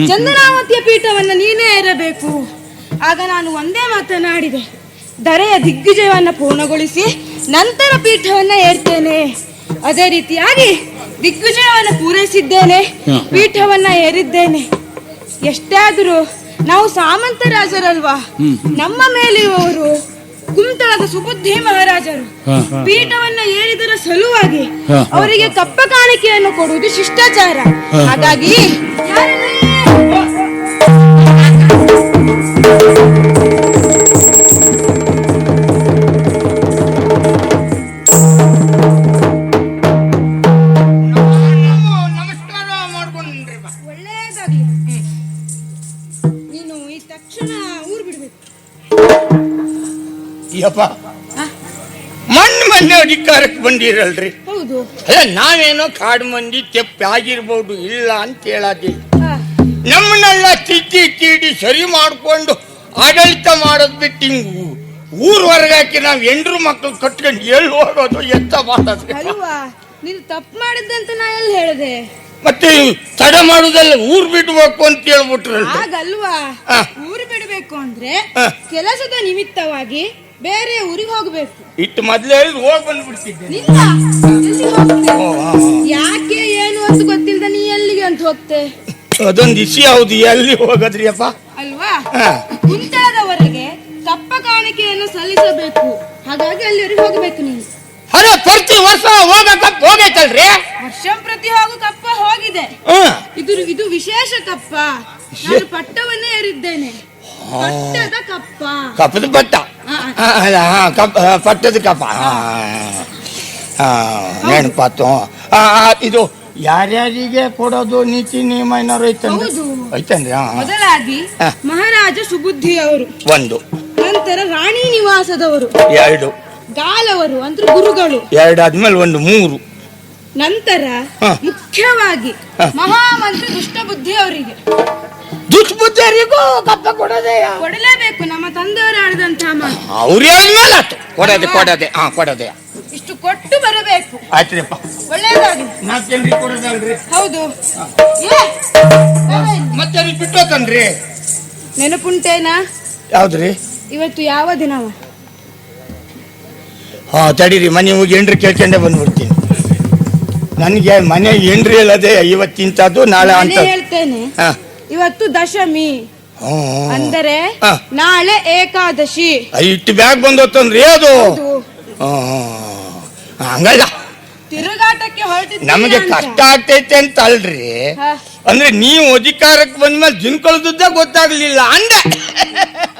ಚಂದನಾವತಿಯ ಪೀಠವನ್ನ ನೀನೇ ಏರಬೇಕು. ಆಗ ನಾನು ಒಂದೇ ಮಾತನಾಡಿದೆ, ಧರೆಯ ದಿಗ್ವಿಜಯವನ್ನ ಪೂರ್ಣಗೊಳಿಸಿ ನಂತರ ಪೀಠವನ್ನ ಏರ್ತೇನೆ. ಅದೇ ರೀತಿಯಾಗಿ ದಿಗ್ವಿಜಯವನ್ನು ಪೂರೈಸಿದ್ದೇನೆ, ಪೀಠವನ್ನ ಏರಿದ್ದೇನೆ. ಎಷ್ಟೇ ಆದರೂ ನಾವು ಸಾಮಂತ ರಾಜರಲ್ವಾ, ನಮ್ಮ ಮೇಲಿರುವವರು ಕುಂತಳದ ಸುಬುದ್ಧಿ ಮಹಾರಾಜರು. ಪೀಠವನ್ನ ಏರಿದರ ಸಲುವಾಗಿ ಅವರಿಗೆ ಕಪ್ಪ ಕಾಣಿಕೆಯನ್ನು ಕೊಡುವುದು ಶಿಷ್ಟಾಚಾರ. ಹಾಗಾಗಿ ಒಳ್ಳೆಯದಾಗಿ ನೀನು ಈ ತಕ್ಷಣ ಊರು ಬಿಡ್ಬೇಕು. ಯಪ್ಪ, ಮೊನ್ನೆ ಅಧಿಕಾರಕ್ಕೆ ಬಂದಿರಲ್ರಿ. ಹೌದು. ಅಲ್ಲ, ನಾವೇನೋ ಕಾಡು ಮಂದಿ ತೆಪ್ಪಿ ಆಗಿರ್ಬೋದು, ಇಲ್ಲ ಅಂತ ಹೇಳೋದಿಲ್ಲ. ನಮ್ಮನ್ನೆಲ್ಲ ತಿದ್ದಿ ಸರಿ ಮಾಡ್ಕೊಂಡು ಆಡಳಿತ ಮಾಡೋದ್ ಬಿಟ್ಟು ಹಿಂಗು ಊರ್ ಹೊರಗಾಕಿ ನಾವ್ ಹೆಂಡ್ರು ಮಕ್ಳು ಕಟ್ಕೊಂಡು ಎಲ್ಲಿ ಹೋಗೋದು, ಎಂತ ಮಾಡೋದು? ಅಲ್ವಾ, ನೀನು ತಪ್ಪು ಮಾಡಿದ್ದಂತ ನಾ ಎಲ್ಲಿ ಹೇಳಿದೆ? ಮತ್ತೆ ತಡ ಮಾಡುದಲ್ಲ, ಊರ್ ಬಿಡ್ಬೇಕು ಅಂತ ಹೇಳ್ಬಿಟ್ರಲ್ಲ. ಹಾಗಲ್ವಾ, ಊರು ಬಿಡಬೇಕು ಅಂದ್ರೆ ಕೆಲಸದ ನಿಮಿತ್ತವಾಗಿ ಬೇರೆ ಊರಿಗೆ ಹೋಗ್ಬೇಕು. ಇಟ್ಟು ಮೊದ್ಲೇ ಹೇಳಿದ್ ಹೋಗ್ ಬಂದ್ಬಿಡ್ತಿದ್ದೆ. ನಿಲ್ಲ, ಎಲ್ಲಿ ಹೋಗ್ತೆ? ಯಾಕೆ ಏನು ಅಂತ ಗೊತ್ತಿಲ್ದ ನೀ ಎಲ್ಲಿಗೆ ಅಂತ ಹೋಗ್ತೆ? ಅದೊಂದು ಇಸಿ ಹೌದು, ಎಲ್ಲಿ ಹೋಗದ್ರಿ ಅಪ್ಪ? ಅಲ್ವಾ, ಕುಂತಳದವರೆಗೆ ಕಪ್ಪ ಕಾಣಿಕೆಯನ್ನು ಸಲ್ಲಿಸಬೇಕು. ಹಾಗಾಗಿ ಅಲ್ಲಿವರೆಗೆ ಹೋಗ್ಬೇಕು ನೀನು. ಅರೆ, ಪ್ರತಿ ವರ್ಷ ಹೋಗಪ್ಪ ಹೋಗೈತಲ್ರಿ. ವರ್ಷಂಪ್ರತಿ ಹೋಗು ಕಪ್ಪ ಹೋಗಿದೆ. ಇದು ವಿಶೇಷ ಕಪ್ಪ. ನಾನು ಪಟ್ಟವನ್ನೇ ಏರಿದ್ದೇನೆ. ಪಟ್ಟದ ಕಪ್ಪ. ಕಪ್ಪದ ಪಟ್ಟ. ಪಟ್ಟದ ಕಪ್ಪ. ನೆನಪಾತು. ಇದು ಯಾರ್ಯಾರಿಗೆ ಕೊಡೋದು ನೀತಿ ನಿಯಮ ಏನಾರು ಐತಂದ್ರೆ? ಐತಂದ್ರೆ ಮೊದಲಾಗಿ ಮಹಾರಾಜ ಸುಬುದ್ಧಿ ಅವರು, ಒಂದು. ನಂತರ ರಾಣಿ ನಿವಾಸದವರು, ಎರಡು. ಗಾಲವರು ಅಂದ್ರೆ ಗುರುಗಳು, ಎರಡು ಆದ್ಮೇಲೆ ಒಂದು, ಮೂರು. ನಂತರ ಮುಖ್ಯವಾಗಿ ಮಹಾಮಂತ್ರಿ ದುಷ್ಟಬುದ್ಧಿ ಅವರಿಗೆ. ದುಷ್ಬುದ್ಧಿಯರಿಗೂ ಕಪ್ಪ ಕೊಡಲೇಬೇಕು. ನಮ್ಮ ತಂದೆಯವರು ಆಡಿದಂತಹ ಮಾತು. ಅವ್ರು ಹೇಳಿದ್ಮೇಲೆ ಆಯ್ತು ಕೊಡೋದೆ. ಕೊಡೋದೆ. ಇಷ್ಟು ಕೊಟ್ಟು ಬರಬೇಕು. ಆಯ್ತ್ರಿಪ್ಪ, ಒಳ್ಳೆಯದಾಗಿ. ನಾಲ್ಕು ಕೊಡೋದಲ್ರಿ? ಹೌದು. ಮತ್ತೆ ಬಿಟ್ಟೋತನ್ರಿ. ನೆನಪುಂಟೇನಾ? ಯಾವ್ದ್ರಿ? ಇವತ್ತು ಯಾವ ದಿನವ? ತಡೀರಿ, ಮನೆ ಹೋಗಿ ಎಂಡ್ರಿ ಕೇಳ್ಕೊಂಡೆ ಬಂದ್ಬಿಡ್ತೀನಿ. ನನಗೆ ಮನೆ ಎಂಡ್ರಿ ಹೇಳದೆ ಇವತ್ತಿಂತದ್ದು ನಾಳೆ ಅಂತ ಹೇಳ್ತೇನೆ. ಇವತ್ತು ದಶಮಿ ಅಂದರೆ ನಾಳೆ ಏಕಾದಶಿ. ಇಟ್ಟು ಬ್ಯಾಗ್ ಬಂದೋತಂದ್ರಿ ಅದು. ಹಂಗಲ್ಲ, ತಿರುಗಾಟಕ್ಕೆ ಹೊರಟಿದ್ದ ನಮಗೆ ಕಷ್ಟ ಆಗ್ತೈತೆ ಅಂತ ಅಲ್ರಿ. ಅಂದ್ರೆ ನೀವು ಅಧಿಕಾರಕ್ಕೆ ಬಂದ್ಮೇಲೆ ಜಿನ್ಕೊಳ್ದುದ್ದ ಗೊತ್ತಾಗ್ಲಿಲ್ಲ ಅಂದೆ.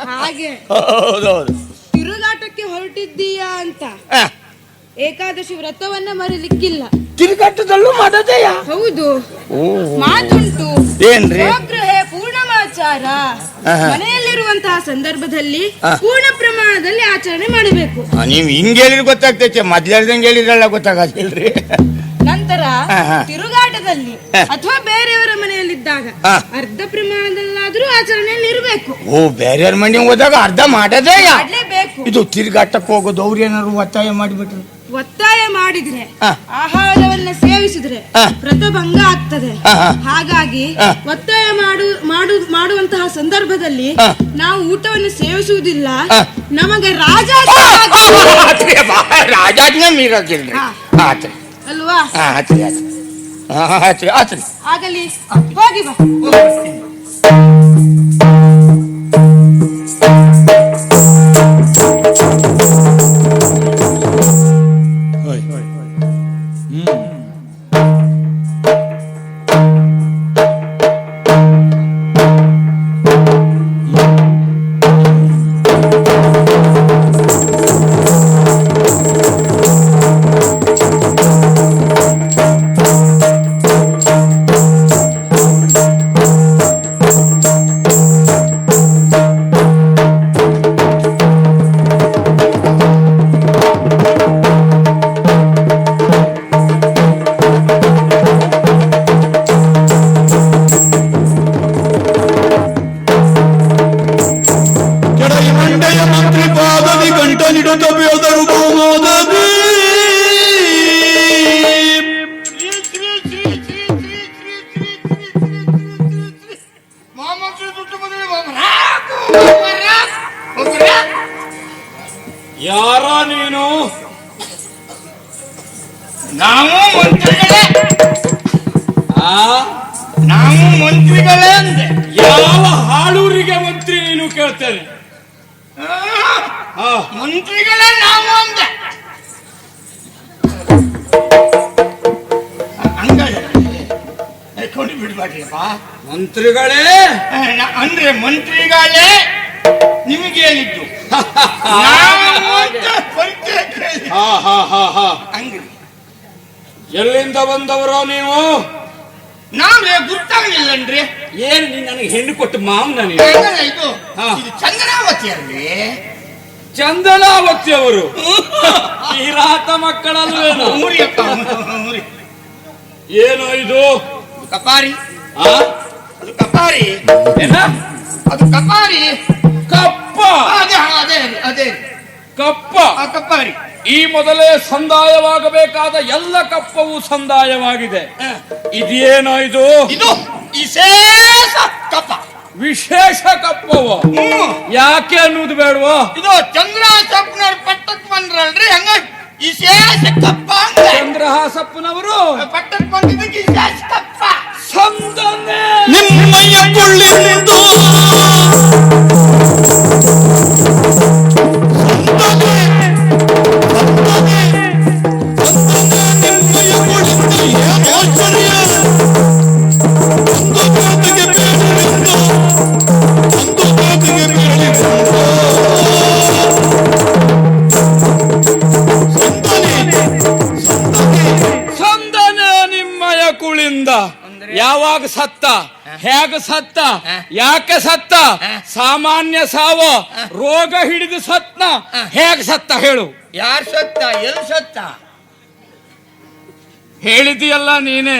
ಹಾಗೆ ಹೌದೌದು, ತಿರುಗಾಟಕ್ಕೆ ಹೊರಟಿದ್ದೀಯಾ ಅಂತ. ಏಕಾದಶಿ ವ್ರತವನ್ನ ಮರಿಲಿಕ್ಕಿಲ್ಲ. ತಿರುಗಾಟದಲ್ಲೂ ಮಾಡೋದೇಯಾ? ಹೌದು, ಮಾತುಂಟು. ಏನ್ರಿ? ಪೂರ್ಣಮಾಚಾರ. ಮನೆಯಲ್ಲಿರುವಂತಹ ಸಂದರ್ಭದಲ್ಲಿ ಪೂರ್ಣ ಪ್ರಮಾಣದಲ್ಲಿ ಆಚರಣೆ ಮಾಡಬೇಕು. ನೀವ್ ಹಿಂಗ್ ಹೇಳಿದ್ರೆ ಗೊತ್ತಾಗ್ತೈತೆ, ಮೊದ್ಲೇಳ್ದಂಗೆ ಹೇಳಿದ್ರಲ್ಲ ಗೊತ್ತಾಗಲ್ರಿ. ನಂತರ ತಿರುಗಾಟದಲ್ಲಿ ಅಥವಾ ಬೇರೆಯವರ ಮನೆಯಲ್ಲಿದ್ದಾಗ ಅರ್ಧ ಪ್ರಮಾಣದಲ್ಲಾದ್ರೂ ಆಚರಣೆಯಲ್ಲಿ ಇರಬೇಕು. ಬೇರೆಯವ್ರ ಮನೆ ಹೋದಾಗ ಅರ್ಧ ಮಾಡದೇ ಮಾಡಲೇಬೇಕು. ಇದು ತಿರುಗಾಟಕ್ಕೆ ಹೋಗೋದು ಅವ್ರು ಏನಾದ್ರು ಒತ್ತಾಯ ಮಾಡಿಬಿಟ್ರು? ಒತ್ತಾಯ ಮಾಡಿದ್ರೆ ಆಹಾರವನ್ನ ಸೇವಿಸಿದ್ರೆ ವ್ರತಭಂಗ ಆಗ್ತದೆ. ಹಾಗಾಗಿ ಒತ್ತಾಯ ಮಾಡುವಂತಹ ಸಂದರ್ಭದಲ್ಲಿ ನಾವು ಊಟವನ್ನು ಸೇವಿಸುವುದಿಲ್ಲ. ನಮಗೆ ರಾಜಾಜ್ಞೆ ಮೀರೋದಿಲ್ರಿ ಅಲ್ವಾ? ಆಗಲಿ, ಹೋಗಿ ಬಾ. ನಾವು ಮಂತ್ರಿಗಳೇ, ಆ ನಾವು ಮಂತ್ರಿಗಳೇ ಅಂದೆ. ಯಾವ ಹಾಳೂರಿಗೆ ಮಂತ್ರಿ ನೀನು ಕೇಳ್ತೇನೆ? ಆ, ಮಂತ್ರಿಗಳೇ ನಾವು ಅಂದೆ. ಹಂಗಾಗಿ ಬಿಡ್ಬೇಡ್ರಿಪ್ಪ. ಮಂತ್ರಿಗಳೇ ಅಂದ್ರೆ ಮಂತ್ರಿಗಳೇ ನಿಮಗೆ ಹೇಳಿದ್ದು. ನಾವು ಅಂತ ಪರಿಚಯ ಕೇಳಿ. ಹಾ ಹಾ ಹಾ ಹಾ ಹಂಗ್ರಿ ಎಲ್ಲಿಂದ ಬಂದವರೋ ನೀವು? ನಾವೇ ಗೊತ್ತಾಗ್ಲಿಲ್ಲನ್ರಿ. ಏನು ನೀನ್ ನನಗೆ ಹೆಣ್ಣು ಕೊಟ್ಟು ಮಾವನ ನೀನು? ಇದು ಹಾ. ಇದು ಚಂದ್ರಾವತಿ ಅಲ್ರಿ? ಚಂದನಾವತಿ ಅವರು ಕಿರಾತ ಮಕ್ಕಳಲ್ವೇನೋ? ಊರಿ ಅಪ್ಪ, ಊರಿ. ಏನು ಇದು? ಕಪಾರಿ. ಆ ಅದು ಕಪಾರಿ. ಏನ? ಅದು ಕಪಾರಿ. ಕಪ್ಪ. ಅದೇ ಅದೇ ಅದೇ ಕಪ್ಪ. ಆ ಕಪಾರಿ. ಈ ಮೊದಲೇ ಸಂದಾಯವಾಗಬೇಕಾದ ಎಲ್ಲ ಕಪ್ಪವು ಸಂದಾಯವಾಗಿದೆ. ಇದೇನೋ ಇದು? ಇದು ವಿಶೇಷ ಕಪ್ಪ. ವಿಶೇಷ ಕಪ್ಪವು ಯಾಕೆ ಅನ್ನೋದು ಬೇಡವೋ? ಇದು ಚಂದ್ರಾಸಪ್ಪನವ್ರ ಪಟ್ಟಕ್ಕೆ ಬಂದ್ರಲ್ರಿ, ಹಂಗ ವಿಶೇಷ ಕಪ್ಪ ಅಂದ್ರೆ. ಚಂದ್ರಹಾಸಪ್ಪನವರು ಪಟ್ಟಕ್ಕೆ ಬಂದಿದ್ದಕ್ಕೆ ವಿಶೇಷ ಕಪ್ಪ. ಸಂದನೆ ನಿಮ್ಮಯ್ಯ ಕೊಳ್ಳಿಂದು ಸಂದನೆ ನಿಮ್ಮಯ ಕುಳಿಂದ ಯಾವಾಗ ಸತ್ತ, ಹೇಗೆ ಸತ್ತ, ಯಾಕೆ ಸತ್ತ, ಸಾಮಾನ್ಯ ಸಾವು, ರೋಗ ಹಿಡಿದು ಸತ್ನ, ಹೇಗೆ ಸತ್ತ ಹೇಳು? ಯಾರು ಸತ್ತ, ಎಲ್ಲಿ ಸತ್ತ? ಹೇಳಿದೆಯಲ್ಲ ನೀನೆ.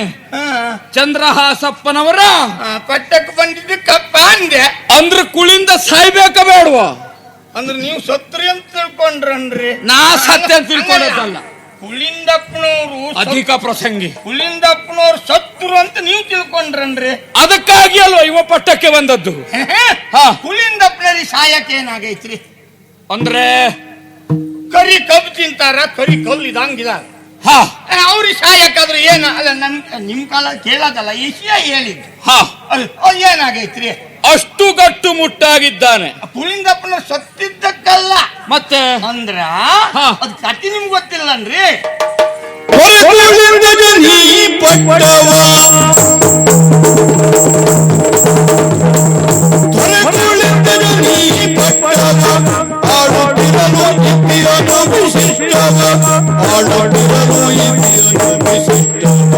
ಚಂದ್ರಹಾಸಪ್ಪನವರ ಪಟ್ಟಕ್ಕೆ ಬಂದಿದ್ದು ಕಪ್ಪ ಅಂದೆ. ಅಂದ್ರೆ ಕುಳಿಂದ ಸಾಯ್ಬೇಕ ಬೇಡವ? ಅಂದ್ರೆ ನೀವು ಸತ್ರಿ ಅಂತ ತಿಳ್ಕೊಂಡ್ರನ್ರಿ? ನಾ ಸತ್ಯ ಅಂತ ತಿಳ್ಕೊಳ್ಳೋದಲ್ಲ. ಹುಲಿಂದಪ್ಪನವರು ಅಧಿಕ ಪ್ರಸಂಗಿ. ಹುಲಿಂದಪ್ಪನವ್ರು ಸತ್ರು ಅಂತ ನೀವು ತಿಳ್ಕೊಂಡ್ರನ್ರಿ? ಅದಕ್ಕಾಗಿ ಅಲ್ವಾ ಇವ ಪಟ್ಟಕ್ಕೆ ಬಂದದ್ದು. ಹಾ. ಹುಲಿಂದಪ್ಪನವ್ರಿಗೆ ಸಾಯಕ್ಕೆ ಏನಾಗೈತ್ರಿ? ಅಂದ್ರೆ ಕರಿ ಕಬ್ಬು ತಿಂತಾರ, ಕರಿ ಕಲ್ಲು ಇದಂಗಿದ. ಹಾ ಅವ್ರಿಗೆ ಸಾಯಕ್ಕಾದ್ರೆ ಏನ ಅಲ್ಲ, ನಿಮ್ ಕಾಲ ಕೇಳೋದಲ್ಲ, ವಿಷಯ ಹೇಳಿದ್ದು. ಹಾ ಏನಾಗೈತ್ರಿ? ಅಷ್ಟು ಗಟ್ಟು ಮುಟ್ಟಾಗಿದ್ದಾನೆ. ಹುಲಿಂದಪ್ಪನವ್ರು ಸತ್ತಿದ್ದಕ್ಕಲ್ಲ ಮತ್ತೆ ಅಂದ್ರ ಹಾ. ಅದ್ ಕಟ್ಟಿ ನಿಮ್ಗೆ ಗೊತ್ತಿಲ್ಲನ್ರಿ? ಹೊರಗುಳಿಂದ ಜನಿ ಪಟ್ಟವ ಹೊರಗುಳಿಂದ ಜನಿ ಪಟ್ಟವ ಆಡುತ್ತಿರಲು ಇತಿಯನು ವಿಶಿಷ್ಟವ ಆಡುತ್ತಿರಲು ಇತಿಯನು ವಿಶಿಷ್ಟವ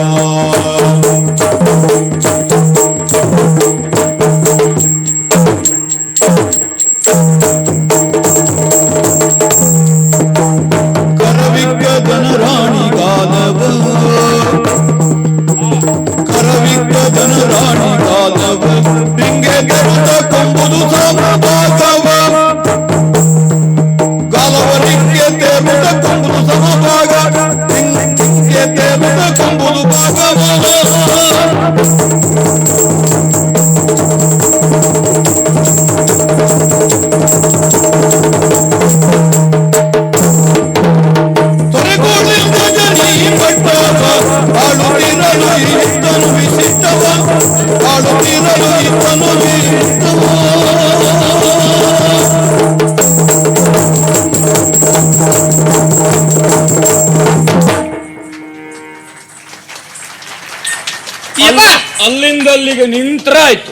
ಅಲ್ಲಿಂದ ಅಲ್ಲಿಗೆ ನಿಂತ್ರಾಯ್ತು.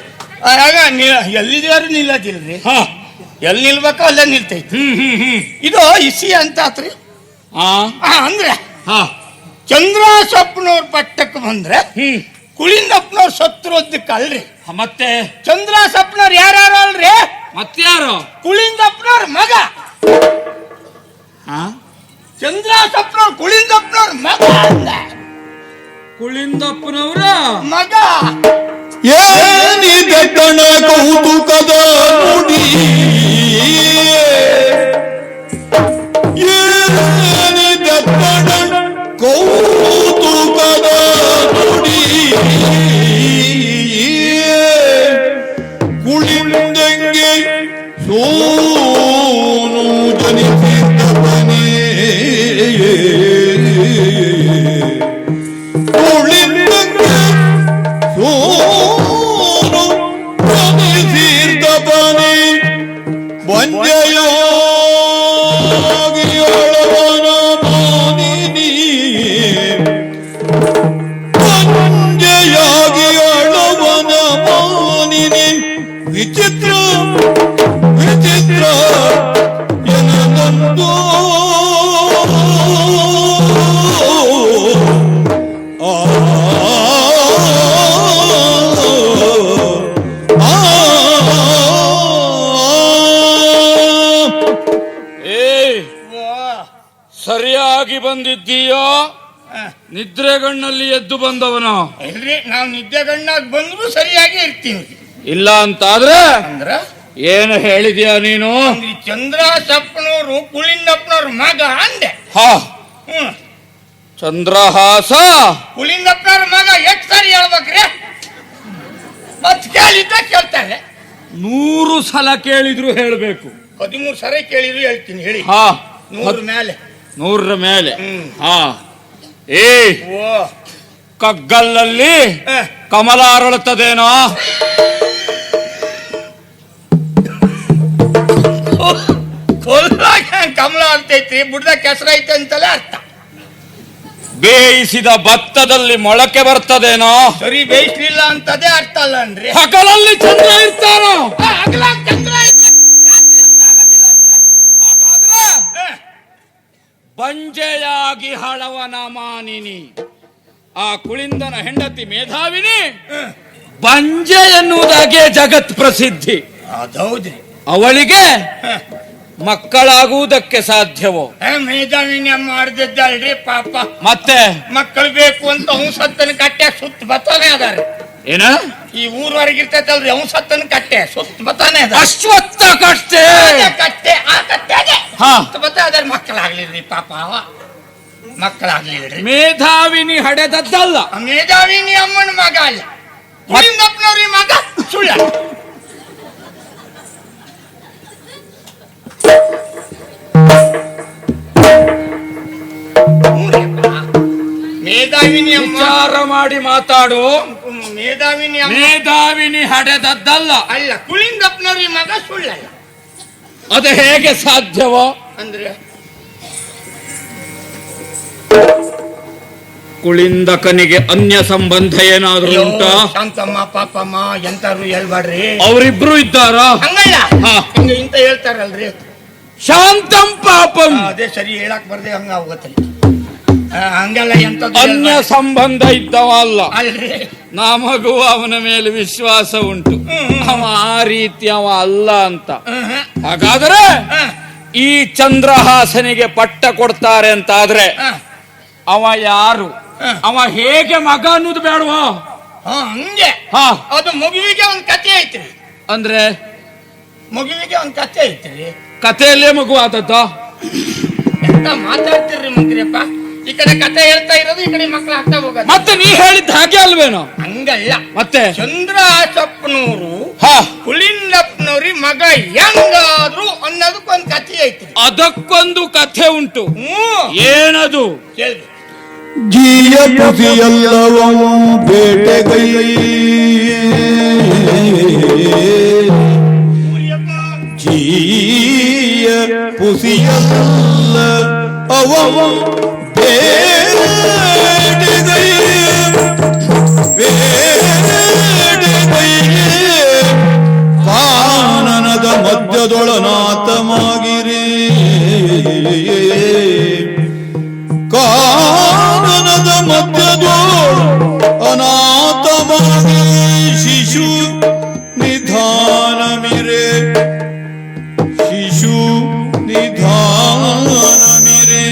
ಆಗ ಎಲ್ಲಿದಾರು ನಿಲ್ಲದಿಲ್ರಿ. ಹಾ ಎಲ್ಲಿ ನಿಲ್ಬೇಕೋ ಅಲ್ಲೇ ನಿಲ್ತೈತಿ. ಇದು ಇಸಿ ಅಂತ ಆತ್ರಿ. ಅಂದ್ರೆ ಹಾ ಚಂದ್ರಾಸಪ್ಪನವ್ರ ಪಟ್ಟಕ್ಕೆ ಬಂದ್ರೆ ಕುಳಿಂದಪ್ಪನವ್ರ ಸತ್ರೋದಕ್ಕೆ ಅಲ್ರಿ. ಮತ್ತೆ ಚಂದ್ರಾಸಪ್ಪನವ್ರು ಯಾರು ಅಲ್ರಿ? ಮತ್ಯಾರು? ಕುಳಿಂದಪ್ಪನವ್ರ ಮಗ. ಚಂದ್ರಾಸಪ್ಪನವ್ರ ಕುಳಿಂದಪ್ಪನವ್ರ ಮಗ ಅಂದ. ಕುಳಿಂದಪ್ಪನವರ ಮಗ. ಏನಿದೆ ಕಣ ಕೌತುಕದ ನುಡಿ, ಏನಿದೆ ಕಣ ಕೌತುಕದ ನುಡಿ, ಕುಳಿಂದಂಗೆ ಸೋನು ಜನಿಸಿದವನೇ ಬಂಜೆಯಾಗಿ ಅಳವನ ಮಾನಿನಿ ಬಂಜೆಯಾಗಿ ಅಳವನ ಮಾನಿನಿ ವಿಚಿತ್ರ ವಿಚಿತ್ರ ಎನಗೊಂದು ಸರಿಯಾಗಿ ಬಂದಿದ್ದೀಯೋ ನಿದ್ರೆಗಣ್ಣಲ್ಲಿ ಎದ್ದು ಬಂದವನು? ಇಲ್ರಿ, ನಾವು ನಿದ್ದೆಗಣ್ಣಾಗ ಬಂದ್ರು ಸರಿಯಾಗಿ ಇರ್ತೀವಿ. ಇಲ್ಲ ಅಂತಾದ್ರೆ ಅಂದ್ರ ಏನು ಹೇಳಿದ್ಯಾ ನೀನು? ಚಂದ್ರಹಾಸಪ್ಪನವರು ಪುಳಿಂದಪ್ಪನವ್ರ ಮಗ ಅಂದೆ. ಹಾ, ಚಂದ್ರಹಾಸ ಪುಳಿಂದಪ್ಪನವ್ರ ಮಗ ಎಷ್ಟು ಸಾರಿ ಹೇಳ್ಬೇಕ್ರಿ? ಮತ್ ಕೇಳಿದ್ದ ಕೇಳ್ತಾರೆ. 100 ಸಲ ಕೇಳಿದ್ರು ಹೇಳ್ಬೇಕು. 13 ಸರಿ ಕೇಳಿದ್ರು ಹೇಳ್ತೀನಿ. ಹೇಳಿ. ಹಾ, 100 ಮೇಲೆ. 100ರ ಮೇಲೆ. ಹಾ, ಓ ಕಗ್ಗಲ್ಲಲ್ಲಿ ಕಮಲ ಅರಳುತ್ತದೇನೋ? ಕೊಲ್ಲಾಗ ಕಮಲ ಅಂತೈತಿ, ಬುಡ್ದ ಕೆಸರ ಐತೆ ಅಂತಲೇ ಅರ್ಥ. ಬೇಯಿಸಿದ ಭತ್ತದಲ್ಲಿ ಮೊಳಕೆ ಬರ್ತದೇನೋ? ಸರಿ, ಬೇಯಿಸ್ಲಿಲ್ಲ ಅಂತದೇ ಅರ್ಥ ಅಲ್ಲ ಅನ್ರಿ. ಹಗಲಲ್ಲಿ ಚಂದ್ರ ಇರ್ತಾರೋ? ಹಗಲಾಗ ಚಂದ್ರ ಐತೆ, ರಾತ್ರಿ ಆಗೋದಿಲ್ಲ ಅಂದ್ರೆ? ಹಾಗಾದ್ರೆ ಬಂಜೆಯಾಗಿ ಹಳವನ ಮಾನಿನಿ, ಆ ಕುಳಿಂದನ ಹೆಂಡತಿ ಮೇಧಾವಿನಿ ಬಂಜೆ ಎನ್ನುವುದಾಗೆ ಜಗತ್ ಪ್ರಸಿದ್ಧಿ. ಅದೌದ್ರಿ. ಅವಳಿಗೆ ಮಕ್ಕಳಾಗುವುದಕ್ಕೆ ಸಾಧ್ಯವೋ? ಮೇಧಾವಿನಿ ಮಾಡ್ದಿದ್ದಲ್ರಿ ಪಾಪ. ಮತ್ತೆ ಮಕ್ಕಳು ಬೇಕು ಅಂತ ಔಷಧನ ಕಟ್ಟೆ ಸುತ್ತ ಬತ್ತಾನೆ ಅದಾರೆ. ಏನ ಈ ಊರ್ವರೆಗೆ ಇರ್ತೈತಲ್ರಿ, ಔಷಧನ ಕಟ್ಟೆ ಸುತ್ತ ಬತ್ತಾನೆ ಅದ. ಅಶ್ವತ್ಥ ಕಟ್ಟೆ ಕಟ್ಟೆ ಆ ಕಟ್ಟೆ ಅದೇ ಸುತ್ತ ಬತ್ತ ಅದಾರ. ಮಕ್ಕಳಾಗ್ಲಿಲ್ರಿ ಪಾಪ, ಮಕ್ಕಳಾಗ್ಲಿಲ್ರಿ. ಮೇಧಾವಿನಿ ಹಡೆದದ್ದಲ್ಲ, ಮೇಧಾವಿನಿ ಅಮ್ಮನ ಮಗ ಅಲ್ಲ, ಕುಳಿಂದಪ್ಪನವ್ರಿ ಮಗ. ಸುಳ್ಳ. ಮೇಧಾವಿನಿ ವಿಚಾರ ಮಾಡಿ ಮಾತಾಡು. ಮೇಧಾವಿನಿ ಮೇಧಾವಿನಿ ಹಡೆದದ್ದಲ್ಲ ಅಲ್ಲ, ಕುಳಿಂದಪ್ಪನವ್ರಿ ಮಗ. ಸುಳ್ಳಲ್ಲ. ಅದು ಹೇಗೆ ಸಾಧ್ಯವೋ? ಅಂದ್ರೆ ಕುಳಿಂದಕನಿಗೆ ಅನ್ಯ ಸಂಬಂಧ ಏನಾದ್ರೂ ಉಂಟಾ? ಶಾಂತಮ್ಮ ಪಾಪಮ್ಮ ಎಂತಾರು ಹೇಳ್ಬಾಡ್ರಿ. ಅವರಿಬ್ರು ಇದ್ದಾರ? ಹಂಗಲ್ಲ, ಇಂತ ಹೇಳ್ತಾರಲ್ರಿ. ಶಾಂತಂ ಪಾಪಂ. ಅದೇ ಸರಿ, ಹೇಳಕ್ ಬರ್ದೆ ಹಂಗ ಹೋಗತ್ತಲ್ಲ. ಹಂಗಲ್ಲ, ಎಂತದ್ದು ಅನ್ಯ ಸಂಬಂಧ ಇದ್ದವ ಅಲ್ಲ. ಅಲ್ರಿ, ನಮಗೂ ಅವನ ಮೇಲೆ ವಿಶ್ವಾಸ ಉಂಟು. ಅವ ಆ ರೀತಿ ಅವ ಅಲ್ಲ ಅಂತ. ಹಾಗಾದ್ರೆ ಈ ಚಂದ್ರಹಾಸನಿಗೆ ಪಟ್ಟ ಕೊಡ್ತಾರೆ ಅಂತ ಆದ್ರೆ ಅವ ಯಾರು, ಅವ ಹೇಗೆ ಮಗ ಅನ್ನೋದು ಬೇಡವಾ? ಹಂಗೆ. ಅದು ಮಗುವಿಗೆ ಒಂದ್ ಕಥೆ ಐತ್ರಿ. ಅಂದ್ರೆ ಮಗುವಿಗೆ ಒಂದ್ ಕಥೆ ಐತ್ರಿ. ಕಥೆಯಲ್ಲೇ ಮಗು ಆದದ್ದ? ಎಂತ ಮಾತಾಡ್ತಿರ್ರಿ ಮಂತ್ರಿಯಪ್ಪ? ಈ ಕಡೆ ಕಥೆ ಹೇಳ್ತಾ ಇರೋದು, ಈ ಕಡೆ ಮಕ್ಳು ಆಗ್ತಾ ಹೋಗೋದು. ಮತ್ತೆ ನೀ ಹೇಳಿದ ಹಾಗೆ ಅಲ್ವೇನೋ? ಹಂಗಲ್ಲ. ಮತ್ತೆ ಚಂದ್ರಹಾಸಪ್ಪನವರು ಕುಳಿಂದಪ್ಪನವ್ರಿ ಮಗ ಹೆಂಗಾದ್ರು ಅನ್ನೋದಕ್ಕೊಂದು ಕಥೆ ಐತ್ರಿ. ಅದಕ್ಕೊಂದು ಕಥೆ ಉಂಟು. ಏನದು? ಕೇಳಿ. ಜೀಯ ಪುಸಿಯಲ್ಲವಂ ಬೇಟೆಗೈ ಜೀಯ ಪುಸಿಯಲ್ಲ ಅವಂ ಬೇಟೆಗೈ ಬೇಟೆಗೈ ಕಾನನದ ಮಧ್ಯದೊಳನಾಥಮಾಗಿರಿ ಕಾನನದ ಮಧ್ಯದೋಳು ಅನಾಥವಾಗಿ ಶಿಶು ನಿಧಾನ ಮಿರೆ ಶಿಶು ನಿಧಾನ ಮಿರೆ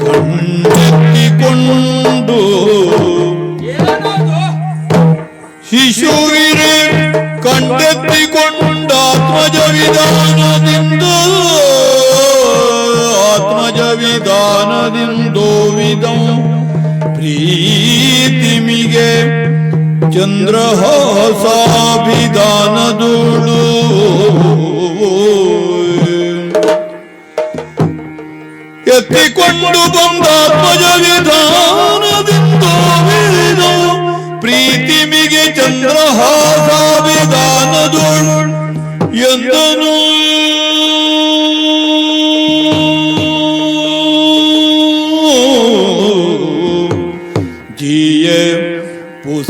ಕಣ್ಣೆತ್ತಿಕೊಂಡು ಶಿಶುವಿರೆ ಕಂಡೆತ್ತಿಕೊಂಡ ಆತ್ಮಜ ವಿಧಾನದಿಂದೋ ವಿಧಂ ಪ್ರೀತಿಮಿಗೆ ಚಂದ್ರಹಾಸಾಭಿಧಾನದೋಳು ಎತ್ತಿಕೊಂಡು ಬಂದ ಆತ್ಮಜ ವಿಧಾನದಿಂದೋ ವಿಧಂ ಪ್ರೀತಿಮಿಗೆ ಚಂದ್ರಹಾಸ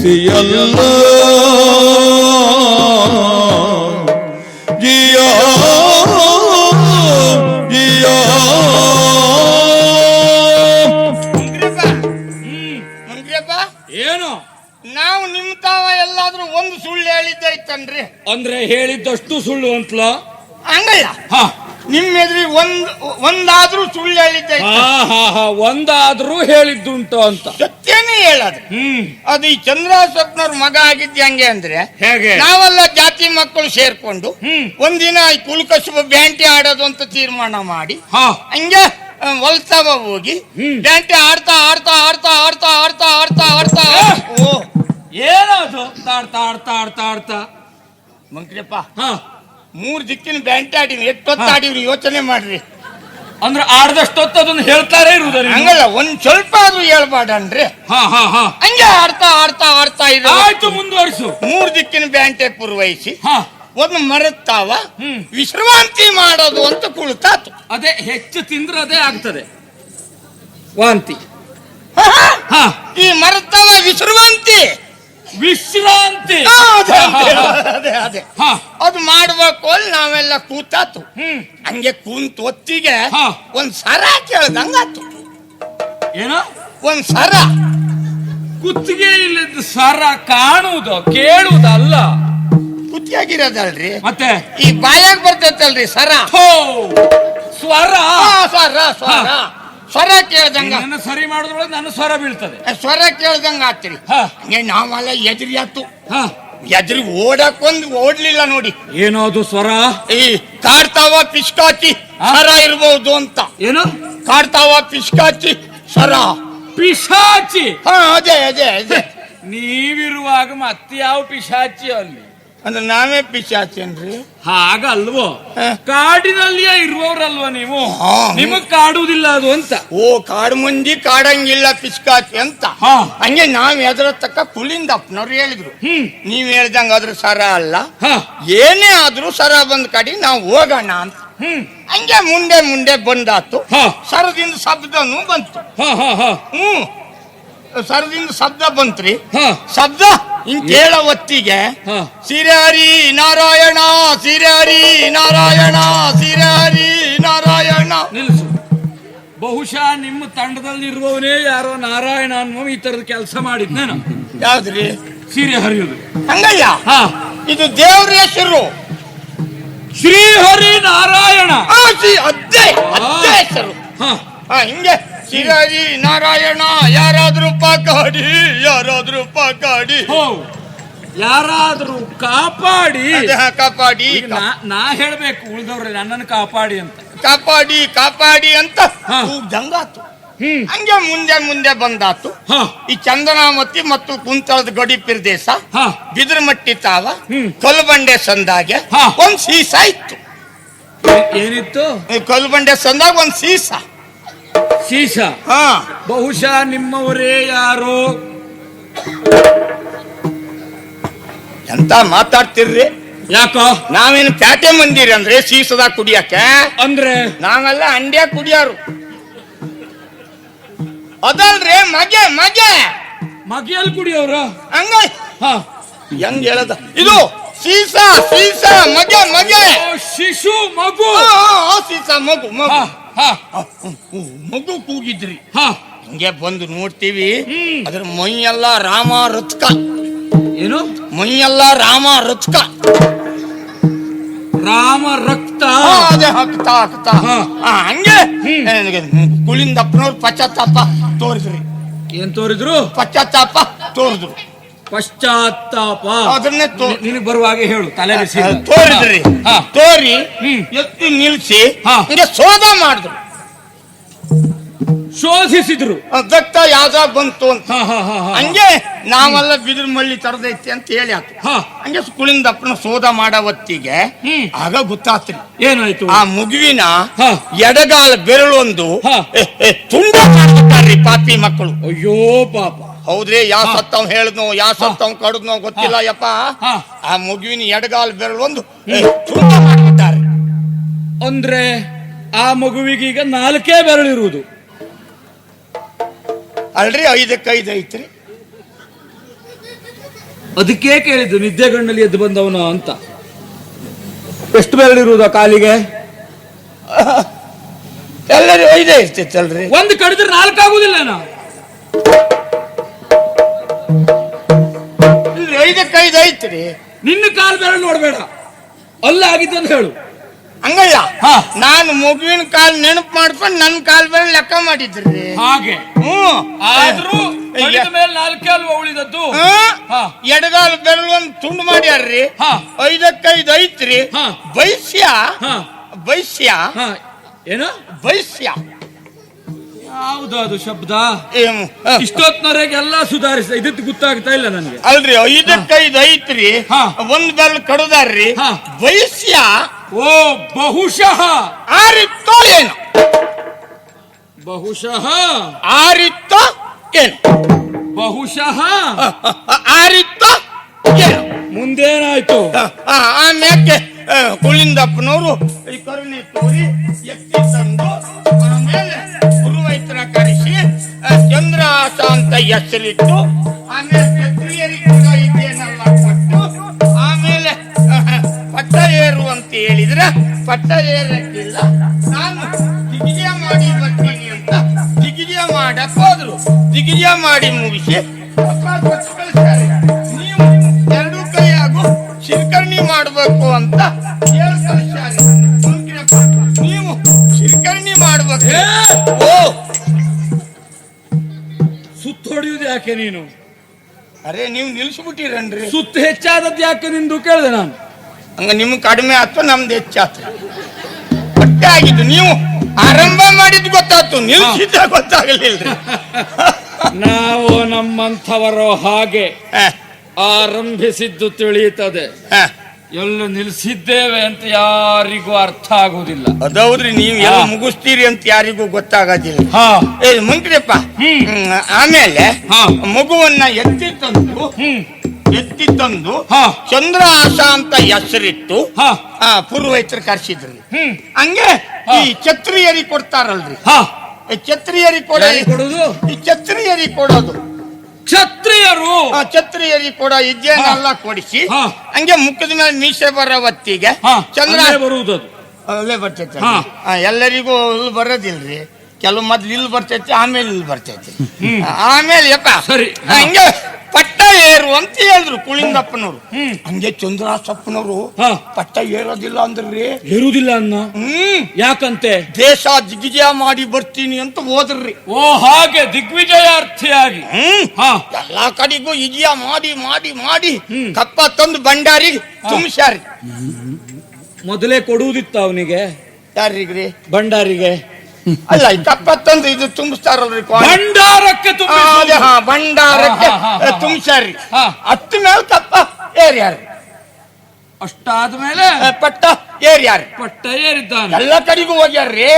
ಮುಕ್ತಿಯಲ್ಲ ಜಿಯಾ ಜಿಯಾ ಮಂಗ್ರಿಯಪ್ಪ, ಏನು ನಾವು ನಿಮ್ ತಾವ ಎಲ್ಲಾದ್ರೂ ಒಂದು ಸುಳ್ಳು ಹೇಳಿದ್ದೈತನ್ರಿ. ಅಂದ್ರೆ ಹೇಳಿದ್ದಷ್ಟು ಸುಳ್ಳು ಅಂತಲ? ಹಂಗಲ್ಲ, ಹಾ ನಿಮ್ ಎದುರಿಗೆ ಒಂದಾದ್ರೂ ಸುಳ್ಳು ಹೇಳಿದ್ದೈತ. ಒಂದಾದ್ರೂ ಹೇಳಿದ್ದುಂಟು ಅಂತ ಸತ್ಯನೇ ಹೇಳೋದು. ಅದು ಈ ಚಂದ್ರಾಸಪ್ನವ್ರ ಮಗ ಆಗಿದ್ದ ಹೆಂಗೆ ಅಂದ್ರೆ, ಹೇಗೆ? ನಾವೆಲ್ಲ ಜಾತಿ ಮಕ್ಕಳು ಸೇರ್ಕೊಂಡು ಒಂದಿನ ಈ ಕುಲಕಸುಬ ಬ್ಯಾಂಟಿ ಆಡೋದು ಅಂತ ತೀರ್ಮಾನ ಮಾಡಿ ಹಂಗೆ ಹೊಲ್ತಾವ ಹೋಗಿ ಬ್ಯಾಂಟಿ ಆಡ್ತಾ ಆಡ್ತಾ ಆಡ್ತಾ ಆಡ್ತಾ ಆಡ್ತಾ ಆಡ್ತಾ ಆಡ್ತಾ ಓ ಏನದು ಆಡ್ತಾ ಆಡ್ತಾ ಆಡ್ತಾ ಆಡ್ತಾ ಮಂಕ್ರಿಯಪ್ಪ, 3 ದಿಕ್ಕಿನ ಬ್ಯಾಂಟಿ ಆಡಿವಿ. ಎಷ್ಟೊತ್ತು ಆಡಿವ್ರಿ ಯೋಚನೆ ಮಾಡ್ರಿ. ಅಂದ್ರೆ ಆಡ್ದಷ್ಟೊತ್ತು ಅದನ್ನ ಹೇಳ್ತಾರೆ ಇರುವುದರಿ? ಹಂಗಲ್ಲ, ಒಂದ್ ಸ್ವಲ್ಪ ಆದ್ರೂ ಹೇಳ್ಬಾಡನ್ರಿ. ಹಂಗೆ ಆಡ್ತಾ ಆಡ್ತಾ ಆಡ್ತಾ ಇರೋ ಆಯ್ತು, ಮುಂದುವರಿಸು. 3 ದಿಕ್ಕಿನ ಬ್ಯಾಂಟೆ ಪೂರ್ವಹಿಸಿ ಒಂದು ಮರತ್ತಾವ ವಿಶ್ರಾಂತಿ ಮಾಡೋದು ಅಂತ ಕುಳಿತಾತು. ಅದೇ ಹೆಚ್ಚು ತಿಂದ್ರೆ ಅದೇ ಆಗ್ತದೆ ವಾಂತಿ. ಈ ಮರತ್ತಾವ ವಿಶ್ರಾಂತಿ ವಿಶ್ರಾಂತಿ ಅದೇ ಅದೇ ಅದು ಮಾಡ್ಬೇಕು ಅಲ್ಲಿ ನಾವೆಲ್ಲ ಕೂತಾತು. ಹಂಗೆ ಕೂಂತ ಹೊತ್ತಿಗೆ ಒಂದ್ ಸರ ಕೇಳ್ದಂಗಾತು. ಏನೋ ಒಂದ್ ಸರ, ಕುತ್ತಿಗೆ ಇಲ್ಲದ ಸರ ಕಾಣುವುದು ಕೇಳುವುದಲ್ಲ, ಕುತ್ತಿಯಾಗಿರೋದಲ್ರಿ, ಮತ್ತೆ ಈ ಬಾಯಾಗ ಬರ್ತೈತಲ್ರಿ ಸರ. ಸ್ವರ ಸ್ವರ ಸ್ವರ ಸ್ವರ ಕೇಳ್ದಂಗ. ನನ್ನ ಸರಿ ಮಾಡೋದ್ರೊಳಗೆ ನನ್ನ ಸ್ವರ ಬೀಳ್ತದೆ. ಸ್ವರ ಕೇಳ್ದಂಗ ಆತ್ರಿ. ಹಂಗೆ ನಾವೆಲ್ಲ ಎದ್ರಿ ಆತು. ಎದ್ರಿ ಓಡ್ಲಿಲ್ಲ ನೋಡಿ. ಏನೋ ಅದು ಸ್ವರ? ಈ ಕಾಡ್ತಾವ ಪಿಸ್ಕಾಚಿ ಸರ ಇರ್ಬಹುದು ಅಂತ. ಏನು ಕಾಡ್ತಾವ ಪಿಸ್ಕಾಚಿ ಸರ? ಪಿಶಾಚಿ. ಅದೇ ಅದೇ ಅದೇ. ನೀವಿರುವಾಗ ಮತ್ತೆ ಯಾವ ಪಿಶಾಚಿ ಅಲ್ಲಿ? ಅಂದ್ರೆ ನಾವೇ ಪಿಶಾಚೇನ್ರಿ? ಹಾಗಲ್ವೋ, ಕಾಡಿನಲ್ಲಿಯೇ ಇರುವವರಲ್ವ ನೀವು? ನಿಮಗ್ ಕಾಡುವುದಿಲ್ಲ ಅದು ಅಂತ. ಓ, ಕಾಡು ಮಂದಿ ಕಾಡಂಗಿಲ್ಲ ಪಿಸ್ಕಾಚಿ ಅಂತ. ಹಂಗೆ ನಾವ್ ಎದ್ರ ತಕ್ಕ ಕುಲಿಂದಪ್ಪನವ್ರು ಹೇಳಿದ್ರು. ನೀವ್ ಹೇಳ್ದಂಗ ಅದ್ರ ಸರ ಅಲ್ಲ, ಏನೇ ಆದ್ರೂ ಸರ ಬಂದ್ ಕಡೆ ನಾವು ಹೋಗೋಣ ಅಂತ. ಹಂಗೆ ಮುಂದೆ ಮುಂದೆ ಬಂದಾತು. ಸರದಿಂದ ಶಬ್ದನೂ ಬಂತು. ಸರದಿಂದ ಶಬ್ದ ಬಂತ್ರಿ. ಶಬ್ದ ಹಿಂಗ್ ಕೇಳೋ ಹೊತ್ತಿಗೆ ಸಿರಹರಿ ನಾರಾಯಣ ಸಿರಹರಿ ನಾರಾಯಣ ಸಿರಹರಿ ನಾರಾಯಣ. ನಿಲ್ಸು. ಬಹುಶಃ ನಿಮ್ಮ ತಂಡದಲ್ಲಿರುವವನೇ ಯಾರೋ ನಾರಾಯಣ ಅನ್ನುವ ಈ ತರದ ಕೆಲಸ ಮಾಡಿದ್ನೇನು? ಯಾವ್ದ್ರಿ? ಸೀರೆ ಹರಿಯುದು. ಹಂಗಯ್ಯ, ಇದು ದೇವ್ರ ಹೆಸರು ಶ್ರೀಹರಿ ನಾರಾಯಣ. ಅದೇ ಹೆಸರು. ಹಿಂಗೆ ಸಿರಹರಿ ನಾರಾಯಣ. ಯಾರಾದ್ರೂ ಪಾಕಾಡಿ, ಯಾರಾದ್ರೂ ಪಾಕಾಡಿ, ಯಾರಾದ್ರೂ ಕಾಪಾಡಿ. ಕಾಪಾಡಿ ನಾ ಹೇಳ್ಬೇಕು ಉಳಿದವ್ರೆ ನನ್ನನ್ನು ಕಾಪಾಡಿ ಅಂತ. ಕಾಪಾಡಿ ಕಾಪಾಡಿ ಅಂತ ಕೂಗ್ದಂಗಾತು. ಹಂಗೆ ಮುಂದೆ ಮುಂದೆ ಬಂದಾತು. ಈ ಚಂದನಾಮತಿ ಮತ್ತು ಕುಂತಳದ ಗಡಿ ಪ್ರದೇಶ ಬಿದಿರುಮಟ್ಟಿ ತಾವ ಕಲ್ಬಂಡೆ ಸಂದಾಗೆ ಒಂದ್ ಸೀಸ ಇತ್ತು. ಏನಿತ್ತು? ಕಲ್ಬಂಡೆ ಸಂದಾಗ ಒಂದ್ ಸೀಸ. ಸೀಸ? ಬಹುಶಃ ನಿಮ್ಮವರೇ ಯಾರೋ. ಎಂತ ಮಾತಾಡ್ತಿರ್ರಿ? ಯಾಕೋ? ನಾವೇನು ಪ್ಯಾಟೆ ಮಂದಿರಿ ಅಂದ್ರೆ ಸೀಸದಾಗ ಕುಡಿಯಕ್ಕೆ? ಅಂದ್ರೆ ನಾವೆಲ್ಲ ಅಂಡ್ಯ ಕುಡಿಯಾರು. ಅದಲ್ರಿ ಮಗೆ ಮಗೆ ಮಗೆಯಲ್ಲಿ ಕುಡಿಯೋರು. ಹಂಗ ಹೆಂಗ್ ಹೇಳದ? ಇದು ಸೀಸ ಸೀಸ ಮಗೆ ಮಗೆ. ಶಿಶು ಮಗು. ಸೀಸ ಮಗು ಮಗು ಮಗು ಕೂಗಿದ್ರಿ. ಹಿಂಗೆ ಬಂದು ನೋಡ್ತೀವಿ, ಅದ್ರ ಮೈಯೆಲ್ಲ ರಾಮ ರತ್ಕ. ಏನು? ಮೈಯೆಲ್ಲ ರಾಮ ರತ್ಕ. ರಾಮ ರಕ್ತ. ಅದೇ ಹಾಕ್ತಾ ಹಾಕ್ತಾ ಹಂಗೆ ಕುಳಿಂದಪ್ಪನವ್ರು ಪಶ್ಚಾತ್ತಾಪ ತೋರಿದ್ರಿ. ಏನ್ ತೋರಿದ್ರು? ಪಶ್ಚಾತ್ತಾಪ ತೋರಿದ್ರು. ಪಶ್ಚಾತ್ತಾಪ ಅದನ್ನೇ ನಿನಗೆ ಬರುವಾಗ ಹೇಳು. ತಲೆ ತೋರಿದ್ರಿ. ತೋರಿ ಎತ್ತಿ ನಿಲ್ಸಿ ಹಿಂಗೆ ಶೋಧ ಮಾಡಿದ್ರು. ಶೋಧಿಸಿದ್ರು. ದತ್ತ ಯಾವ್ದಾಗ ಬಂತು ಅಂತ. ಹಂಗೆ ನಾವೆಲ್ಲ ಬಿದಿರು ಮಳ್ಳಿ ತರದೈತಿ ಅಂತ ಹೇಳಿ ಆತು. ಹಂಗೆ ಕುಳಿಂದಪ್ಪನ ಶೋಧ ಮಾಡೋ ಹೊತ್ತಿಗೆ ಆಗ ಗೊತ್ತಾತ್ರಿ. ಏನಾಯ್ತು? ಆ ಮಗುವಿನ ಎಡಗಾಲ ಬೆರಳೊಂದು ತುಂಡ ಮಾಡ್ಬಿಟ್ಟಾರ್ರಿ ಪಾಪಿ ಮಕ್ಕಳು. ಅಯ್ಯೋ ಪಾಪ. ಹೌದ್ರಿ, ಯಾವ ಸತ್ತವ್ ಹೇಳಿದ್ನೋ ಯಾವ ಸತ್ತವ್ ಕಡದ್ನೋ ಗೊತ್ತಿಲ್ಲ ಯಪ್ಪ. ಆ ಮಗುವಿನ ಎಡಗಾಲ ಬೆರಳೊಂದು ತುಂಡ ಮಾಡ್ಬಿಟ್ಟಾರೆ. ಅಂದ್ರೆ ಆ ಮಗುವಿಗೀಗ 4 ಬೆರಳಿರುವುದು ಅಲ್ರಿ? 5ಕ್ಕೆ 5 ಐತ್ರಿ. ಅದಕ್ಕೆ ಕೇಳಿದ್ದು ನಿದ್ದೆಗಣ್ಣಲ್ಲಿ ಎದ್ದು ಬಂದವನ ಅಂತ. ಎಷ್ಟು ಬೆರಳಿರುವುದ ಕಾಲಿಗೆ? ಎಲ್ಲರೂ 5 ಇರ್ತಿತ್ತಲ್ರಿ. ಒಂದು ಕಡಿದ್ರೆ 4 ಆಗುದಿಲ್ಲ. 5ಕ್ಕೆ 5 ಐತ್ರಿ. ನಿನ್ನ ಕಾಲ್ ಬೆರಳು ನೋಡ್ಬೇಡ, ಅಲ್ಲ ಆಗಿದ್ದಂತ ಹೇಳು. ಹಂಗಲ್ಲ, ಹಾ. ನಾನು ಮಗುವಿನ ಕಾಲ್ ನೆನಪು ಮಾಡ್ಕೊಂಡು ನನ್ನ ಕಾಲ್ ಬೇರೆ ಲೆಕ್ಕ ಮಾಡಿದ್ರಿ. ಹಾಗೆ ಆದ್ರೂ ಕಡಿದ ಮೇಲೆ 4 ಅಲ್ವಾ ಉಳಿದದ್ದು? ಹಾ. ಎಡಗಾಲ ಬೆರಳು ಒಂದು ತುಂಡು ಮಾಡ್ಯಾರ್ರಿ. ಹಾ. 5ಕ್ಕೆ 5 ಐತ್ರಿ. ಹಾ. ವೈಶ್ಯ ಹಾ. ವೈಶ್ಯ ಹಾ. ಏನು ವೈಶ್ಯ ಯಾವುದು ಅದು ಶಬ್ದ? ಏನು? ಇಷ್ಟೊತ್ತಿನವರೆಗೆ ಎಲ್ಲ ಸುಧಾರಿಸ, ಇದಕ್ಕೆ ಗೊತ್ತಾಗ್ತಾ ಇಲ್ಲ ನನಗೆ. ಅಲ್ರಿ 5ಕ್ಕೆ 5 ಐತ್ರಿ. ಹಾ. ಒಂದ್ ಬೆರಳು ಕಡದಾರ್ರಿ. ಹಾ. ವೈಶ್ಯ ಓ ಬಹುಶಃ ಆರಿತ್ತೋ ಏನು? ಬಹುಶಃ ಆರಿತ್ತೋ ಏನು? ಬಹುಶಃ ಆರಿತ್ತೋ ಏನು? ಮುಂದೇನಾಯ್ತು? ಆಮ್ಯಾಕೆ ಕುಳಿಂದಪ್ಪನವರು ಈ ಕರುಣೆ ತೋರಿ ಎತ್ತಿ ತಂದು ಆಮೇಲೆ ಪುರೋಹಿತರ ಕರೆಸಿ ಚಂದ್ರಹಾಸ ಅಂತ ಹೆಸರಿಟ್ಟು ಆಮೇಲೆ ಕ್ಷತ್ರಿಯರಿಗೆ ಕೂಡ ಇದೇನೆಲ್ಲ ಕೊಟ್ಟು ಆಮೇಲೆ ಪಟ್ಟ ಏರು ಅಂತ ಹೇಳಿದ್ರೆ ಪಟ್ಟ ಏರಕ್ಕಿಲ್ಲ, ನಾನು ದಿಗ್ವಿಜಯ ಮಾಡಿ ಬರ್ತೀನಿ ಅಂತ ದಿಗ್ವಿಜಯ ಮಾಡಕ್ ಹೋದ್ರು. ದಿಗ್ವಿಜಯ ಮಾಡಿ ಮುಗಿಸಿ ನೀವು 2 ಕೈಯಾಗೂ ಶಿರ್ಕರ್ಣಿ ಮಾಡ್ಬೇಕು ಅಂತ ಹೇಳಿ ಕಳಿಸ್ತಾರೆ. ನೀವು ಶಿರ್ಕರ್ಣಿ ಮಾಡ್ಬೇಕು. ಓ ಸುತ್ತ ಹೊಡೆಯುವುದು ಯಾಕೆ ನೀನು? ಅರೆ ನೀವು ನಿಲ್ಸ್ಬಿಟ್ಟಿರನ್ರಿ. ಸುತ್ತ ಹೆಚ್ಚಾದದ್ದು ಯಾಕೆ ನಿಂದು ಕೇಳಿದೆ ನಾನು. ಹಂಗ ನಿಮ್ಗೆ ಕಡಿಮೆ ಆಯ್ತು, ನಮ್ದು ಹೆಚ್ಚಾಯ್ತು. ಹೊಟ್ಟೆ ಆಗಿದ್ದು ನೀವು ಆರಂಭ ಮಾಡಿದ್ ಗೊತ್ತಾಯ್ತು, ನಿಲ್ಸಿದ್ದ ಗೊತ್ತಾಗಲಿಲ್ಲ. ನಾವು ನಮ್ಮಂಥವರು ಹಾಗೆ ಆರಂಭಿಸಿದ್ದು ತಿಳಿಯುತ್ತದೆ, ಎಲ್ಲ ನಿಲ್ಸಿದ್ದೇವೆ ಅಂತ ಯಾರಿಗೂ ಅರ್ಥ ಆಗುವುದಿಲ್ಲ. ಅದೌದ್ರಿ, ನೀವು ಎಲ್ಲ ಮುಗಿಸ್ತೀರಿ ಅಂತ ಯಾರಿಗೂ ಗೊತ್ತಾಗೋದಿಲ್ಲ. ಹಾ. ಮುಂಕ್ರಿಯಪ್ಪ. ಆಮೇಲೆ ಮಗುವನ್ನ ಎತ್ತಿ ತಂದು ಚಂದ್ರಹಾಸ ಅಂತ ಹೆಸರಿಟ್ಟು ಪುರೋಹಿತರು ಕರ್ಸಿದ್ರಿ. ಹಂಗೆ ಈ ಕ್ಷತ್ರಿಯರಿಗೆ ಕೊಡ್ತಾರಲ್ರಿ, ಕ್ಷತ್ರಿಯರಿಗೆ ಕೊಡುದು, ಈ ಕ್ಷತ್ರಿಯರಿಗೆ ಕೊಡೋದು. ಕ್ಷತ್ರಿಯರಿಗೆ ಕೊಡೋ ಇದ್ದೇನೆಲ್ಲ ಕೊಡಿಸಿ ಹಂಗೆ ಮುಖದ ಮೇಲೆ ಮೀಸೆ ಬರೋ ಹೊತ್ತಿಗೆ ಚಂದ್ರ ಬರುವುದು ಅಲ್ಲೇ ಬರ್ತೈತೆ. ಎಲ್ಲರಿಗೂ ಇಲ್ಲಿ ಬರೋದಿಲ್ರಿ, ಕೆಲವು ಮೊದ್ಲು ಇಲ್ಲಿ ಬರ್ತೈತಿ, ಆಮೇಲೆ ಇಲ್ಲಿ ಬರ್ತೈತಿ. ಆಮೇಲೆ ಯಪ್ಪ ಸರಿ ಹಂಗೆ ಪಟ್ಟ ಏರು ಅಂತ ಹೇಳಿದ್ರು ಕುಳಿಂದಪ್ಪನವ್ರು. ಹಂಗೆ ಚಂದ್ರಹಾಸಪ್ಪನವರು ಪಟ್ಟ ಏರೋದಿಲ್ಲ ಅಂದ್ರಿ. ಏರುವುದಿಲ್ಲ ಅನ್ನ? ಯಾಕಂತೆ? ದೇಶ ದಿಗ್ವಿಜಯ ಮಾಡಿ ಬರ್ತೀನಿ ಅಂತ ಹೋದ್ರಿ. ಓ ಹಾಗೆ ದಿಗ್ವಿಜಯಾರ್ಥಿಯಾಗಿ ಎಲ್ಲಾ ಕಡೆಗೂ ವಿಜಯ ಮಾಡಿ ಮಾಡಿ ಮಾಡಿ ಕಪ್ಪ ತಂದು ಭಂಡಾರಿ ತುಂಬಿಸ್ಯಾರಿ. ಮೊದಲೇ ಕೊಡುವುದಿತ್ತ ಅವನಿಗೆ? ಯಾರಿಗ್ರಿ? ಭಂಡಾರಿಗೆ. ಅಲ್ಲ, ಕಪ್ಪ ತಂದು ಇದು ತುಂಬಿಸ್ತಾರಲ್ರಿ, ಭಂಡಾರಕ್ಕೆ ಭಂಡಾರಕ್ಕೆ ತುಂಬಿಸ್ಯಾರಿ. ಹತ್ತ ಮೇಲೆ ಕಪ್ಪ ಏರ್ಯಾರ. ಅಷ್ಟಾದ್ಮೇಲೆ ಪಟ್ಟ ಏರ್ಯಾರ. ಪಟ್ಟ ಏರಿದ್ದಾನೆ, ಎಲ್ಲ ಕಡೆಗೂ ಹೋಗ್ಯಾರ್ರಿ.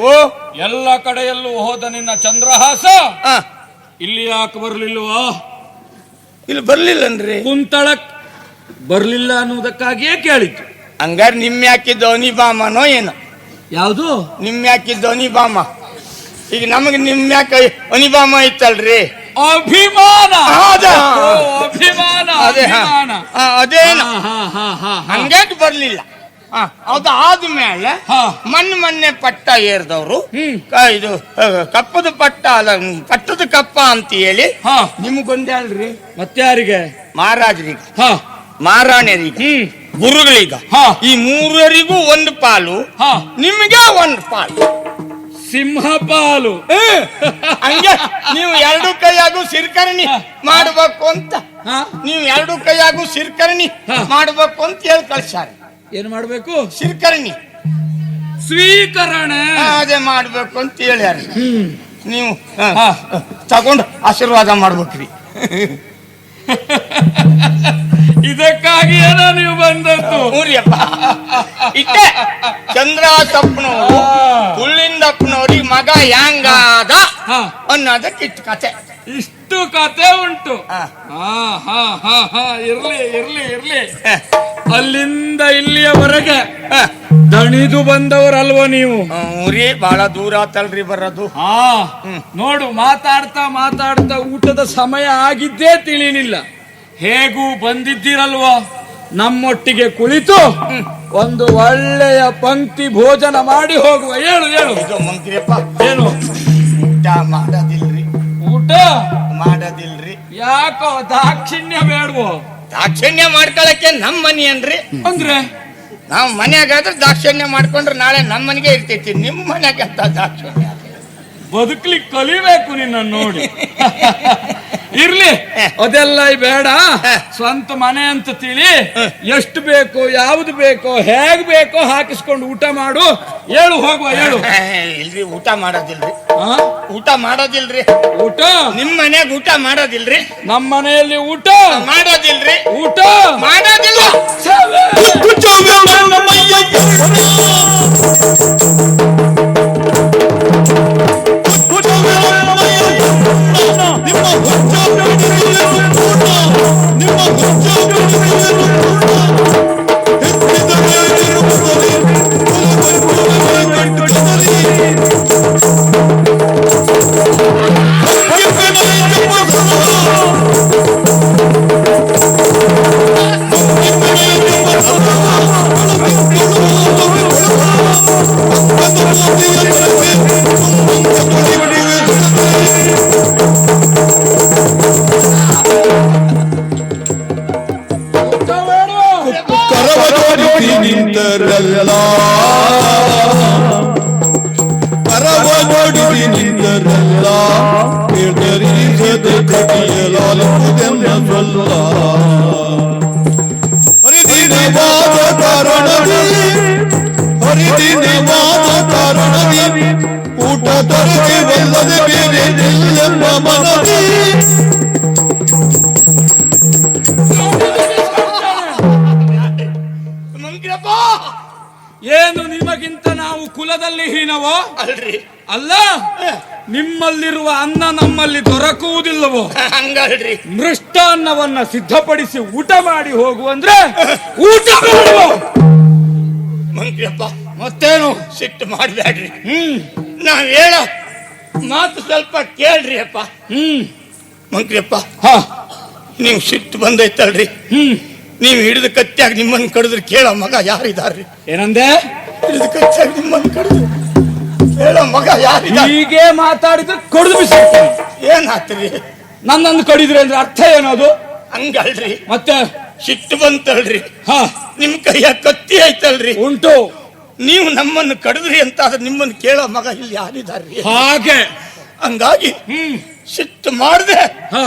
ಓ ಎಲ್ಲ ಕಡೆಯಲ್ಲೂ ಹೋದ ನಿನ್ನ ಚಂದ್ರಹಾಸ ಇಲ್ಲಿ ಯಾಕೆ ಬರ್ಲಿಲ್ವಾ? ಇಲ್ಲಿ ಬರ್ಲಿಲ್ಲನ್ರಿ. ಕುಂತಳಕ್ ಬರ್ಲಿಲ್ಲ ಅನ್ನುವುದಕ್ಕಾಗಿಯೇ ಕೇಳಿದ್ದು. ಹಂಗಾರ ನಿಮ್ ಯಾಕಿದ್ದು ಅನಿಬಾಮನೋ ಏನೋ? ಯಾವುದು ನಿಮ್ ಯಾಕಿದ್ದು ಅನಿಬಾಮ? ಈಗ ನಮಗ್ ನಿಮ್ ಯಾಕ ಅನಿಬಾಮ ಇತ್ತಲ್ರಿ? ಅಭಿಮಾನ. ಅಭಿಮಾನ ಅದೇನ ಹಂಗೇಟ್ ಬರ್ಲಿಲ್ಲ. ಅದಾದ್ಮೇಲೆ ಮೊನ್ನೆ ಪಟ್ಟ ಏರ್ದವ್ರು ಇದು ಕಪ್ಪದ ಪಟ್ಟ ಅಲ್ಲ, ಪಟ್ಟದ ಕಪ್ಪ ಅಂತ ಹೇಳಿ ನಿಮ್ಗೊಂದೇ ಅಲ್ರಿ, ಮತ್ತಾರಿಗೆ? ಮಹಾರಾಜರಿಗೆ, ಮಹಾರಾಣಿಯರಿಗೆ, ಗುರುಗಳೀಗ ಈ ಮೂರರಿಗೂ ಒಂದು ಪಾಲು, ನಿಮಗೆ ಒಂದು ಪಾಲು. ಸಿಂಹಪಾಲು. ಹಂಗೆ ನೀವು 2 ಕೈಯಾಗೂ ಸಿರ್ಕರಣಿ ಮಾಡ್ಬೇಕು ಅಂತ, ನೀವು 2 ಕೈಯಾಗೂ ಸಿರ್ಕರಣಿ ಮಾಡ್ಬೇಕು ಅಂತ ಹೇಳಿ ಕಳ್ಸಾರ. ಏನ್ ಮಾಡ್ಬೇಕು? ಸಿರ್ಕರಣಿ ಸ್ವೀಕರಣೆ ಅದೇ ಮಾಡ್ಬೇಕು ಅಂತ ಹೇಳ್ಯಾರ. ನೀವು ತಗೊಂಡು ಆಶೀರ್ವಾದ ಮಾಡ್ಬೇಕ್ರಿ. ಇದಕ್ಕಾಗಿ ಏನೋ ನೀವು ಬಂದದ್ದು? ಊರಿಯಪ್ಪ ಇಟ್ಟೆ ಚಂದ್ರಹಾಸಪ್ಪನವರು ಕುಳ್ಳಿಂದಪ್ಪನವ್ರಿಗೆ ಮಗ ಹ್ಯಾಂಗಾದ ಅನ್ನೋದಕ್ಕೆ ಇಷ್ಟು ಕತೆ. ಇಷ್ಟು ಕತೆ ಉಂಟು. ಇರ್ಲಿ ಇರ್ಲಿ ಇರ್ಲಿ. ಅಲ್ಲಿಂದ ಇಲ್ಲಿಯವರೆಗೆ ದಣಿದು ಬಂದವರಲ್ವ ನೀವು? ಊರಿ ಬಹಳ ದೂರ ಆತಲ್ರಿ ಬರೋದು. ನೋಡು, ಮಾತಾಡ್ತಾ ಮಾತಾಡ್ತಾ ಊಟದ ಸಮಯ ಆಗಿದ್ದೇ ತಿಳಿಲಿಲ್ಲ. ಹೇಗೂ ಬಂದಿದ್ದೀರಲ್ವಾ, ನಮ್ಮೊಟ್ಟಿಗೆ ಕುಳಿತು ಒಂದು ಒಳ್ಳೆಯ ಪಂಕ್ತಿ ಭೋಜನ ಮಾಡಿ ಹೋಗುವ. ಹೇಳು ಹೇಳು. ಇದು ಮಂಕ್ರಿಯಪ್ಪ, ಏನು ಊಟ ಮಾಡೋದಿಲ್ರಿ? ಊಟ ಮಾಡೋದಿಲ್ರಿ. ಯಾಕೋ ದಾಕ್ಷಿಣ್ಯ ಬೇಡವೋ? ದಾಕ್ಷಿಣ್ಯ ಮಾಡ್ಕೊಳಕ್ಕೆ ನಮ್ ಮನಿ ಅನ್ರಿ. ಅಂದ್ರೆ ನಾವ್ ಮನ್ಯಾಗಾದ್ರೆ ದಾಕ್ಷಿಣ್ಯ ಮಾಡ್ಕೊಂಡ್ರೆ ನಾಳೆ ನಮ್ ಮನೆಗೆ ಇರ್ತೈತಿ. ನಿಮ್ ಮನ್ಯಾಗ ಅಂತ ದಾಕ್ಷಿಣ್ಯ ಬದುಕ್ಲಿಕ್ಕೆ ಕಲಿಬೇಕು ನಿನ್ನ ನೋಡಿ. ಇರ್ಲಿ, ಅದೆಲ್ಲ ಬೇಡ. ಸ್ವಂತ ಮನೆ ಅಂತ ತಿಳಿ, ಎಷ್ಟು ಬೇಕೋ ಯಾವ್ದು ಬೇಕೋ ಹೇಗ್ ಬೇಕೋ ಹಾಕಿಸ್ಕೊಂಡು ಊಟ ಮಾಡು. ಹೇಳು ಹೋಗುವ. ಹೇಳು. ಇಲ್ರಿ, ಊಟ ಮಾಡೋದಿಲ್ರಿ. ಆ? ಊಟ ಮಾಡೋದಿಲ್ರಿ. ಊಟ ನಿಮ್ ಮನ್ಯಾಗ ಊಟ ಮಾಡೋದಿಲ್ರಿ. ನಮ್ಮ ಮನೆಯಲ್ಲಿ ಊಟ ಮಾಡೋದಿಲ್ರಿ. ಊಟ ಮಾಡೋದಿಲ್ಲ. ಕರವಜೋಡಿಸಿ ನಿಂತರಲ್ಲ, ಕರವಜೋಡಿಸಿ ನಿಂತರಲ್ಲ, ನಿರ್ಧರಿಸದೆ ಕಟಿಯಲಾಲುವುದೆನ್ನ ಸಲ್ಲ. ಹರಿದಿನವಾದ ಕಾರಣದಲ್ಲಿ, ಹರಿದಿನವಾದ ಕಾರಣದಲ್ಲಿ ಊಟ ತರಗೆವಲ್ಲದೆ ಬೇರೆ ನಿಲ್ಲೆಂಬ ಮನದಿ. ಮಂಕ್ರಿಯಪ್ಪ, ಏನು ನಿಮಗಿಂತ ನಾವು ಕುಲದಲ್ಲಿ ಹೀನವೋ? ಅಲ್ರಿ. ಅಲ್ಲ, ನಿಮ್ಮಲ್ಲಿರುವ ಅನ್ನ ನಮ್ಮಲ್ಲಿ ದೊರಕುವುದಿಲ್ಲವೋ? ಹಂಗಲ್ರಿ. ಮೃಷ್ಟಾನ್ನವನ್ನ ಸಿದ್ಧಪಡಿಸಿ ಊಟ ಮಾಡಿ ಹೋಗುವಂದ್ರೆ ಊಟ ಮಾಡುವೋ? ಮಂಕ್ರಿಯಪ್ಪ, ಮತ್ತೇನು ಸಿಟ್ಟು ಮಾಡ್ಬೇಡ್ರಿ. ನಾವ್ ಹೇಳೋ ಮಾತು ಸ್ವಲ್ಪ ಕೇಳ್ರಿ ಅಪ್ಪ. ಮಂಕ್ರಿಯಪ್ಪ, ಹಾ, ನೀವು ಸಿಟ್ಟು ಬಂದೈತಲ್ರಿ. ನೀವು ಹಿಡಿದು ಕತ್ತಿಯಾಗ ನಿಮ್ಮನ್ನು ಕಡಿದ್ರೆ ಕೇಳೋ ಮಗ ಯಾರಿದಾರ್ರಿ? ಏನಂದೆ? ಹಿಡಿದು ಕತ್ತಿಯಾಗ ನಿಮ್ಮನ್ನು ಕಡಿದ್ರು ಕೇಳೋ ಮಗ ಯಾರಿದಾರ? ಹೀಗೆ ಮಾತಾಡಿದ್ರೆ ಕೊಡ್ದು ಬಿಸಾಕ್ತೇನೆ. ಏನಾತ್ರಿ? ನನ್ನನ್ನು ಕಡಿದ್ರೆ ಅಂದ್ರೆ ಅರ್ಥ ಏನದು? ಹಂಗಲ್ರಿ. ಮತ್ತೆ ಸಿಟ್ಟು ಬಂತಲ್ರಿ. ಹಾ, ನಿಮ್ ಕೈಯ ಕತ್ತಿ ಐತಲ್ರಿ. ಉಂಟು. ನೀವು ನಮ್ಮನ್ನು ಕಡಿದ್ರಿ ಅಂತ ಆದ್ರೆ ನಿಮ್ಮನ್ನು ಕೇಳೋ ಮಗ ಇಲ್ಲಿ ಯಾರಿದಾರ್ರಿ? ಹಾಗೆ ಹಂಗಾಗಿ ಸಿಟ್ಟು ಮಾಡ್ದೆ ಹಾ,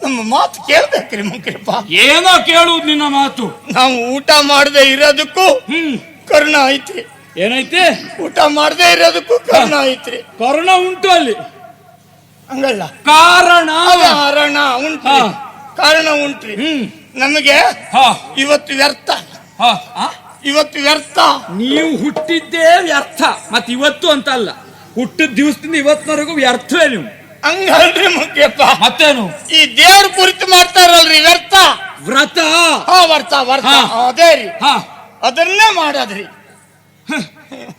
ನಮ್ಮ ಮಾತು ಕೇಳ್ಬೇಕ್ರಿ ಮಂಕ್ರಿಯಪ್ಪ. ಏನೋ ಕೇಳುವುದು ನಿನ್ನ ಮಾತು. ನಾವು ಊಟ ಮಾಡದೆ ಇರೋದಕ್ಕೂ ಕರ್ಣ ಐತ್ರಿ. ಏನೈತಿ? ಊಟ ಮಾಡದೆ ಇರೋದಕ್ಕೂ ಕರ್ಣ ಐತ್ರಿ. ಕಾರಣ ಉಂಟು ಅಲ್ಲಿ. ಹಂಗಲ್ಲ, ಕಾರಣ ಕಾರಣ ಉಂಟ್ರಿ. ಕಾರಣ ಉಂಟ್ರಿ. ನಮಗೆ ಹಾ, ಇವತ್ತು ವ್ಯರ್ಥ. ಹಾ, ಆ? ಇವತ್ತು ವ್ಯರ್ಥ. ನೀವು ಹುಟ್ಟಿದ್ದೇ ವ್ಯರ್ಥ. ಮತ್ತೆ ಇವತ್ತು ಅಂತ ಅಲ್ಲ, ಹುಟ್ಟಿದ ದಿವಸದಿಂದ ಇವತ್ತಿನವರೆಗೂ ವ್ಯರ್ಥವೇ ನೀವು. ಹಂಗಲ್ರಿ ಮಂಕ್ರಿಯಪ್ಪ. ಮತ್ತೇನು? ಈ ದೇವ್ರ ಕುರಿತು ಮಾಡ್ತಾರಲ್ರಿ ವ್ಯರ್ಥ. ವ್ರತ. ಹಾ, ವ್ಯರ್ಥ ವ್ಯರ್ಥ. ಹಾ. ಅದೇ ರೀ, ಹಾ, ಅದನ್ನೇ ಮಾಡೋದ್ರಿ.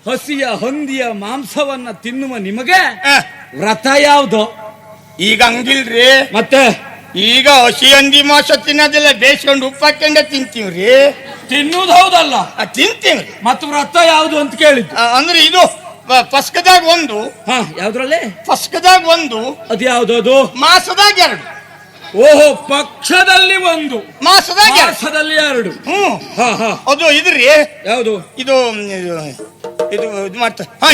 ಹಸಿಯ ಹೊಂದಿಯ ಮಾಂಸವನ್ನ ತಿನ್ನುವ ನಿಮಗೆ ಹ. ವ್ರತ ಯಾವ್ದು? ಈಗ ಹಂಗಿಲ್ರಿ. ಮತ್ತೆ ಈಗ ಹಸಿ ಹಂದಿ ಮಾಂಸ ತಿನ್ನೋದಿಲ್ಲ, ಬೇಯಿಸ್ಕೊಂಡು ಉಪ್ಪು ಹಾಕೊಂಡೆ ತಿಂತೀವ್ರಿ. ತಿನ್ನುವುದು ಹೌದಲ್ಲ, ತಿಂತೀವಿ. ಮತ್ತು ವ್ರತ ಯಾವ್ದು ಅಂತ ಕೇಳಿದ್ದು. ಅಂದ್ರೆ ಇದು ಪಸ್ಕದಾಗ ಒಂದು, ಹಾ, ಯಾವ್ದ್ರಲ್ಲಿ? ಪಸ್ಕದಾಗ ಒಂದು, ಅದು ಯಾವ್ದು? ಅದು ಮಾಸದಾಗ ಎರಡು. ಓಹೋ, ಪಕ್ಷದಲ್ಲಿ ಒಂದು, ಮಾಸದಾಗ ಎರಡು. ಮಾಸದಲ್ಲಿ ಎರಡು. ಹ್ಮ್. ಹಾ, ಹಾ. ಅದು ಇದ್ರಿ, ಯಾವುದು? ಇದು ಇದು ಮಾಡ್ತಾರೆ. ಹಾ,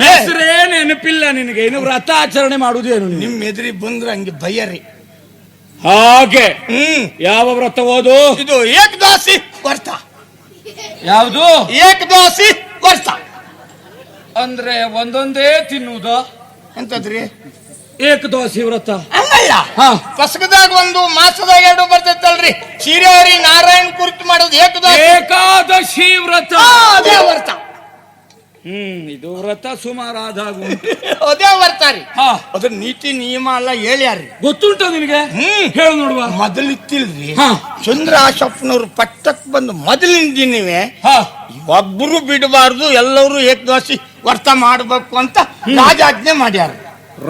ಹೆಸರೇ ನೆನಪಿಲ್ಲ ನಿನಗೆ, ಇನ್ನು ವ್ರತ ಆಚರಣೆ ಮಾಡುವುದು ಏನು? ನಿಮ್ ಎದುರಿ ಬಂದ್ರೆ ಹಂಗೆ ಭಯರಿ. ಹಾಗೆ. ಯಾವ ವ್ರತ ಓದು? ಇದು ಏಕದಾಸಿ ವ್ರತ. ಯಾವುದು? ಏಕದಾಸಿ ವ್ರತ ಅಂದ್ರೆ ಒಂದೊಂದೇ ತಿನ್ನುವುದು ಎಂತದ್ರಿ? ಏಕದೋಸಿ ವ್ರತ ಹಂಗಲ್ಲ. ಹಾ. ಪಸ್ಕದಾಗ ಒಂದು, ಮಾಸದಾಗ ಎರಡು ಬರ್ತೈತಲ್ರಿ. ಸೀರೆಹರಿ ನಾರಾಯಣ ಕುರಿತು ಮಾಡೋದು ಏಕದಾಸಿ. ಏಕಾದಶಿ ವ್ರತ. ಅದೇ ವ್ರತ. ಇದು ವ್ರತ ಸುಮಾರಾದಾಗ ಅದೇ ವ್ರತ ರೀ. ಹಾ, ಅದ್ರ ನೀತಿ ನಿಯಮ ಎಲ್ಲ ಹೇಳ್ಯಾರ್ರಿ. ಗೊತ್ತುಂಟ ನಿನಗೆ? ಹೇಳು ನೋಡುವ. ಮೊದಲಿತ್ತಿಲ್ರಿ, ಹಾ. ಚಂದ್ರ ಆಶಪ್ಪನವ್ರು ಪಟ್ಟಕ್ ಬಂದು ಮೊದಲಿನ ದಿನವೇ ಹಾ, ಒಬ್ಬರು ಬಿಡಬಾರ್ದು, ಎಲ್ಲರೂ ಏಕದಾಸಿ ವ್ರತ ಮಾಡ್ಬೇಕು ಅಂತ ರಾಜಾಜ್ಞೆ ಮಾಡ್ಯಾರ.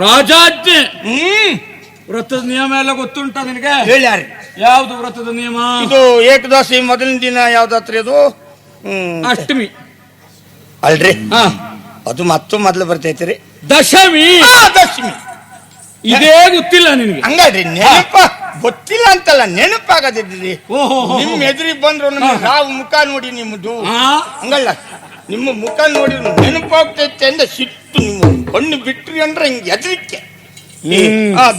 ರಾಜಾಜ್ಞೆ. ವ್ರತದ ನಿಯಮ ಎಲ್ಲ ಗೊತ್ತುಂಟ ನಿನಗೆ? ಹೇಳ್ಯಾರ. ಯಾವ್ದು ವ್ರತದ ನಿಯಮ? ಇದು ಏಕದಾಸಿ ಮೊದಲನೇ ದಿನ ಯಾವ್ದಾತ್ರಿ ಅದು? ಅಷ್ಟಮಿ ಅಲ್ರಿ, ಹಾ. ಅದು ಮತ್ತು ಮೊದಲು ಬರ್ತೈತ್ರಿ ದಶಮಿ. ದಶಮಿ. ಇದೇ ಗೊತ್ತಿಲ್ಲ ನಿನಗೆ? ಹಂಗಾದ್ರಿ ನೆನಪ ಗೊತ್ತಿಲ್ಲ ಅಂತಲ್ಲ, ನೆನಪಾಗದಿದ್ರಿ. ಓಹೋ. ನಿಮ್ ಎದುರಿಗೆ ಬಂದ್ರು ನಾವು ಮುಖ ನೋಡಿ ನಿಮ್ಮದು ಹಂಗಲ್ಲ, ನಿಮ್ಮ ಮುಖ ನೋಡಿ ನೆನಪಾಗ್ತೈತೆ ಅಂದ ಸಿಟ್ಟು. ನೀವು ಕಣ್ಣು ಬಿಟ್ರಿ ಅಂದ್ರೆ ಹಿಂಗೆ ಎದ್ರಿಕೆ.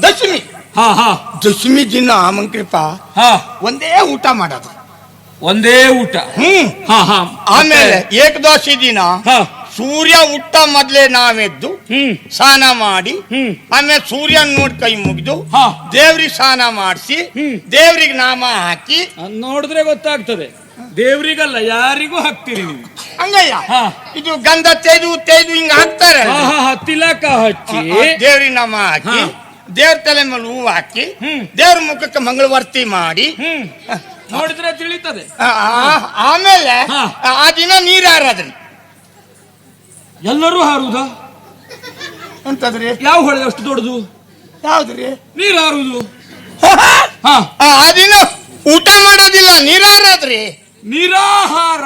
ದಶಮಿ. ಹಾ ಹಾ. ದಶಮಿ ದಿನ ಮಂಕ್ರಿಪ ಹಾ. ಒಂದೇ ಊಟ ಮಾಡೋದು, ಒಂದೇ ಊಟ. ಹಾ ಹಾ. ಆಮೇಲೆ ಏಕದಾಸಿ ದಿನ ಹಾ. ಸೂರ್ಯ ಹುಟ್ಟ ಮೊದ್ಲೇ ನಾವೆದ್ದು ಸ್ನಾನ ಮಾಡಿ, ಆಮೇಲೆ ಸೂರ್ಯ ನೋಡಿ ಕೈ ಮುಗಿದು ದೇವ್ರಿಗೆ ಸ್ನಾನ ಮಾಡಿಸಿ, ದೇವ್ರಿಗೆ ನಾಮ ಹಾಕಿ. ನೋಡಿದ್ರೆ ಗೊತ್ತಾಗ್ತದೆ, ದೇವ್ರಿಗಲ್ಲ ಯಾರಿಗೂ ಹಾಕ್ತೀರಿ ನೀವು. ಹಂಗಯ್ಯ, ಹಾ. ಇದು ಗಂಧ ತೆಯ್ದು ಹಿಂಗ ಹಾಕ್ತಾರೆ. ತಿಲಕ ಹಚ್ಚಿ ದೇವ್ರಿಗೆ ನಾಮ ಹಾಕಿ, ದೇವ್ರ ತಲೆ ಮೇಲೆ ಹೂವು ಹಾಕಿ, ದೇವ್ರ ಮುಖಕ್ಕೆ ಮಂಗಳವಾರ್ತಿ ಮಾಡಿ ನೋಡಿದ್ರೆ ತಿಳಿತದೆ. ಆಮೇಲೆ ಆ ದಿನ ನೀರ್ ಹಾರದ್ರಿ. ಎಲ್ಲರೂ ಹಾರುವುದಾ? ಅಂತದ್ರಿ ಯಾವ ಹೊಳೆ ಅಷ್ಟು ದೊಡ್ಡದು? ಯಾವ್ದ್ರಿ? ನೀರು ಹಾರುವುದು. ಆ ದಿನ ಊಟ ಮಾಡೋದಿಲ್ಲ, ನೀರ್ ಹಾರದ್ರಿ. ನಿರಾಹಾರ.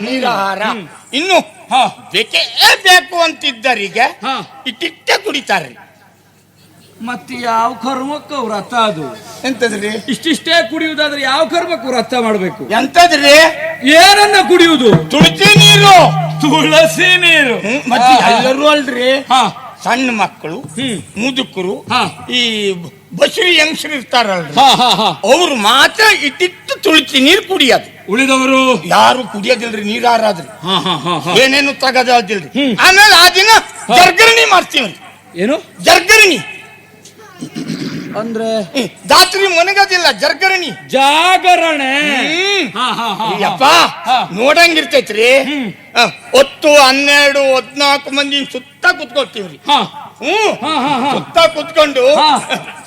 ನೀರಾಹಾರ. ಇನ್ನು ಬೇಕೇ ಬೇಕು ಅಂತಿದ್ದರಿಗೆ ಇಟ್ಟಿಟ್ಟೆ ಕುಡಿತಾರ್ರಿ. ಮತ್ತೆ ಯಾವ ಕರ್ಮಕ್ಕ ವ್ರತ ಅದು? ಎಂತದ್ರಿ? ಇಷ್ಟಿಷ್ಟೇ ಕುಡಿಯುವುದಾದ್ರೆ ಯಾವ ಕರ್ಮಕ್ಕೆ ವ್ರತ ಮಾಡ್ಬೇಕು? ಎಂತದ್ರಿ? ಏನನ್ನ ಕುಡಿಯುವುದು? ತುಳಸಿ ನೀರು. ತುಳಸಿ ನೀರು. ಮತ್ತೆ ಎಲ್ಲರೂ ಅಲ್ರಿ, ಹಾ. ಸಣ್ಣ ಮಕ್ಕಳು, ಮುದುಕರು, ಹಾ. ಈ ಬಸರಿ ಹೆಂಗಸರು ಇರ್ತಾರಲ್ರಿ, ಹಾ ಹಾ ಹಾ. ಅವ್ರು ಮಾತ್ರ ಇಟ್ಟಿಟ್ಟು ತುಳಸಿ ನೀರು ಕುಡಿಯೋದು. ಉಳಿದವರು ಯಾರು ಕುಡಿಯೋದಿಲ್ರಿ, ನೀರ್ ಹಾರಾದ್ರಿ. ಹಾ ಹಾ ಹಾ ಹಾ. ಏನೇನು ತಗದಿಲ್ರಿ. ಆಮೇಲೆ ಆ ದಿನ ಜರ್ಗರಣಿ ಮಾಡ್ತೀವ್ರಿ. ಏನು ಜರ್ಗರಣಿ ಅಂದ್ರೆ? ರಾತ್ರಿ ಮನಗದಿಲ್ಲ, ಜರ್ಗರಣಿ ಜಾಗರಣೆ. ಅಪ್ಪ ನೋಡಂಗಿರ್ತೈತ್ರಿ. 10, 12, 14 ಮಂದಿ ಸುತ್ತ ಕುತ್ಕೊಳ್ತೀವ್ರಿ. ಸುತ್ತ ಕುತ್ಕೊಂಡು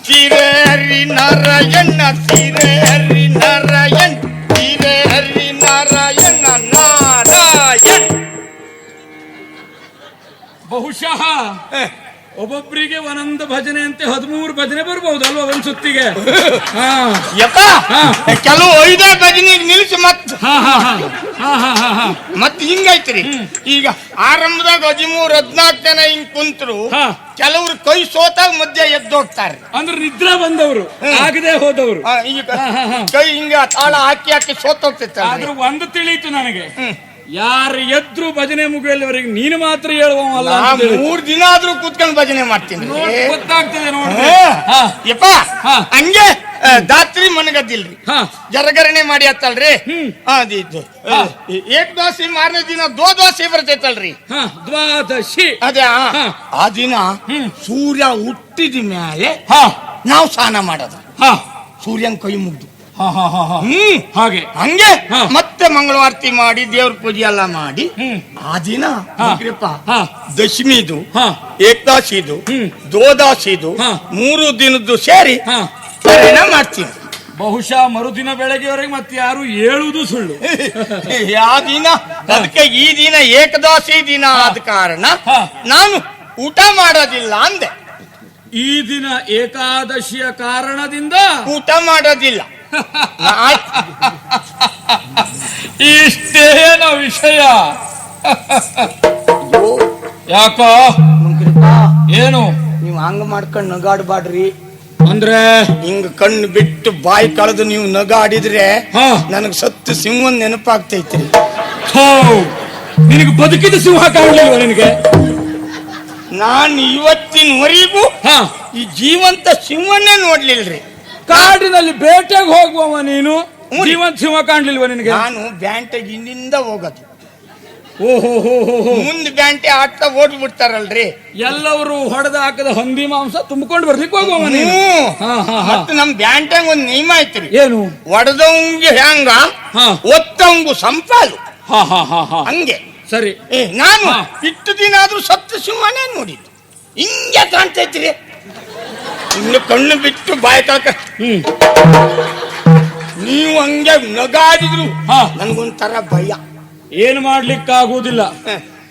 ಸೀರೆ ಹರಿ ನಾರಾಯಣ, ಸೀರೆ ಹರಿ ನಾರಾಯಣ, ಸೀರೆ ಹರಿ ನಾರಾಯಣ ನಾರಾಯಣ. ಬಹುಶಃ ಒಬ್ಬೊಬ್ಬರಿಗೆ ಒಂದೊಂದು ಭಜನೆ ಅಂತೆ 13 ಭಜನೆ ಬರ್ಬಹುದು ಅಲ್ವಾ ಒಂದ್ ಸುತ್ತಿಗೆ? ಕೆಲವು 5 ಭಜನೆಗೆ ನಿಲ್ಲಿಸಿ ಮತ್ ಹಿಂಗೈತ್ರಿ. ಈಗ ಆರಂಭದಾಗ 13, 14 ಜನ ಹಿಂಗ್ ಕುಂತ್ರು, ಕೆಲವ್ರು ಕೈ ಸೋತಾಗ ಮಧ್ಯೆ ಎದ್ದೋಗ್ತಾರೆ. ಅಂದ್ರೆ ನಿದ್ರಾ ಬಂದವರು, ಆಗದೆ ಹೋದವರು. ಈಗ ಕೈ ಹಿಂಗ ತಾಳ ಹಾಕಿ ಸೋತೋಗ್ತೈತೆ. ಆದ್ರೂ ಒಂದು ತಿಳಿಯಿತು ನನಗೆ, ಯಾರು ಎದ್ರು ಭಜನೆ ಮುಗಿಯಲ್ಲಿವರೆಗೆ ನೀನು ಮಾತ್ರ ಹೇಳುವಲ್ಲ. 3 ದಿನ ಆದ್ರೂ ಕೂತ್ಕೊಂಡು ಭಜನೆ ಮಾಡ್ತೀನಿ. ಗೊತ್ತಾಗ್ತದೆ ನೋಡಿ. ಯಪ್ಪ ಹಂಗೆ ರಾತ್ರಿ ಮನಗದಿಲ್ರಿ, ಜರಗರಣೆ ಮಾಡಿ ಹತ್ತಲ್ರಿ. ಏಕದಾಸಿ ಮಾರನೇ ದಿನ ದ್ವಾದಶಿ ಬರ್ತೈತಲ್ರಿ, ದ್ವಾದಶಿ. ಅದೇ ಆ ದಿನ ಸೂರ್ಯ ಹುಟ್ಟಿದ ಮೇಲೆ ನಾವು ಸ್ನಾನ ಮಾಡೋದು, ಸೂರ್ಯನ್ ಕೈ ಮುಗ್ದು. ಹಾಗೆ ಹಂಗೆ ಮತ್ತೆ ಮಂಗಳವಾರತಿ ಮಾಡಿ ದೇವ್ರ ಪೂಜೆ ಎಲ್ಲ ಮಾಡಿ ಆ ದಿನ ದಶಮಿದು, ಏಕದಾಸಿದು, ದ್ವಾದಶಿದು 3 ದಿನದ್ದು ಸೇರಿ ಮಾಡ್ತೀವಿ. ಬಹುಶಃ ಮರುದಿನ ಬೆಳಗ್ಗೆವರೆಗೆ ಮತ್ತೆ ಯಾರು ಹೇಳುವುದು ಸುಳ್ಳು. ಆ ದಿನ ಅದಕ್ಕೆ ಈ ದಿನ ಏಕದಾಸಿ ದಿನ ಆದ ಕಾರಣ ನಾನು ಊಟ ಮಾಡೋದಿಲ್ಲ ಅಂದೆ. ಈ ದಿನ ಏಕಾದಶಿಯ ಕಾರಣದಿಂದ ಊಟ ಮಾಡೋದಿಲ್ಲ. ಇಷ್ಟೇನ ವಿಷಯ? ಯಾಕ ಏನು ನೀವು ಹಂಗ ಮಾಡ್ಕೊಂಡು ನಗಾಡ್ಬಾಡ್ರಿ. ಅಂದ್ರೆ ಹಿಂಗ ಕಣ್ಣು ಬಿಟ್ಟು ಬಾಯಿ ಕಳೆದು ನೀವು ನಗಾಡಿದ್ರೆ ನನಗ್ ಸತ್ತು ಸಿಂಹನ್ ನೆನಪಾಗ್ತೈತ್ರಿ. ನಿನಗೆ ಬದುಕಿದ ಸಿಂಹ ಕಾಣಲಿಲ್ವ ನಿನಗೆ? ನಾನು ಇವತ್ತಿನವರೆಗೂ ಈ ಜೀವಂತ ಸಿಂಹನ್ನೇ ನೋಡ್ಲಿಲ್ರಿ. ಕಾಡಿನಲ್ಲಿ ಬೇಟೆಗೆ ಹೋಗುವವ ನೀನು, ಜೀವಂತ ಸಿಂಹ ಕಾಣ್ಲಿಲ್ವ ನಿನಗೆ? ನಾನು ಬ್ಯಾಂಟೆಗೆ ಹಿಂದಿಂದ ಹೋಗೋದು. ಮುಂದೆ ಬ್ಯಾಂಟೆ ಆಡ್ತಾ ಓಡ್ ಬಿಡ್ತಾರಲ್ರಿ, ಎಲ್ಲವರು ಹೊಡೆದ ಹಾಕದ ಹಂದಿ ಮಾಂಸ ತುಂಬಿಕೊಂಡು ಬರ್ಲಿಕ್ಕೆ ಹೋಗುವ ನೀನು. ಮತ್ತೆ ನಮ್ ಬ್ಯಾಂಟ್ಯಾಗ ಒಂದ್ ನಿಯಮ ಐತ್ರಿ. ಏನು? ಒಡೆದವಂಗೆ ಹೆಂಗ ಒತ್ತವಂಗು ಸಂಪಾಲು ಹಂಗೆ. ಸರಿ, ನಾನು ಇಷ್ಟು ದಿನ ಆದ್ರೂ ಸಪ್ತ ಸಿಂಹನೇ ನೋಡಿದ್ದು. ಹಿಂಗೆ ಕಾಣ್ತೈತ್ರಿ. ಇನ್ನು ಕಣ್ಣು ಬಿಟ್ಟು ಬಾಯಿ ಕಾಕ ನೀವು ಹಂಗೆ ನಗಾಡಿದ್ರು ನನ್ಗೊಂಥರ ಭಯ. ಏನು ಮಾಡ್ಲಿಕ್ಕಾಗುವುದಿಲ್ಲ.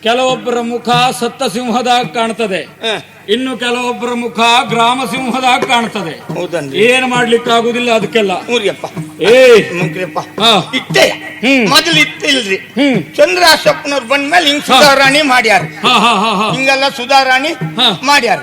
ಕೆಲವೊಬ್ಬರ ಮುಖ ಸತ್ತ ಸಿಂಹದಾಗ ಕಾಣ್ತದೆ, ಇನ್ನು ಕೆಲವೊಬ್ಬರ ಮುಖ ಗ್ರಾಮ ಸಿಂಹದಾಗ ಕಾಣ್ತದೆ. ಹೌದನ್ರಿ. ಏನ್ ಮಾಡ್ಲಿಕ್ಕಾಗುದಿಲ್ಲ ಅದಕ್ಕೆಲ್ಲ. ಊರಿಯಪ್ಪ ಏ ಮಂಕ್ರಿಯಪ್ಪ ಹಾ. ಇಟ್ಟೆ ಮೊದಲು ಇತ್ತಿಲ್ರಿ. ಚಂದ್ರಾಶಪ್ಪನವ್ರು ಬಂದ್ಮೇಲೆ ಹಿಂಗ್ ಸುಧಾರಣೆ ಮಾಡ್ಯಾರ. ಹಿಂಗೆಲ್ಲ ಸುಧಾರಣೆ ಹಾ. ಮಾಡ್ಯಾರ.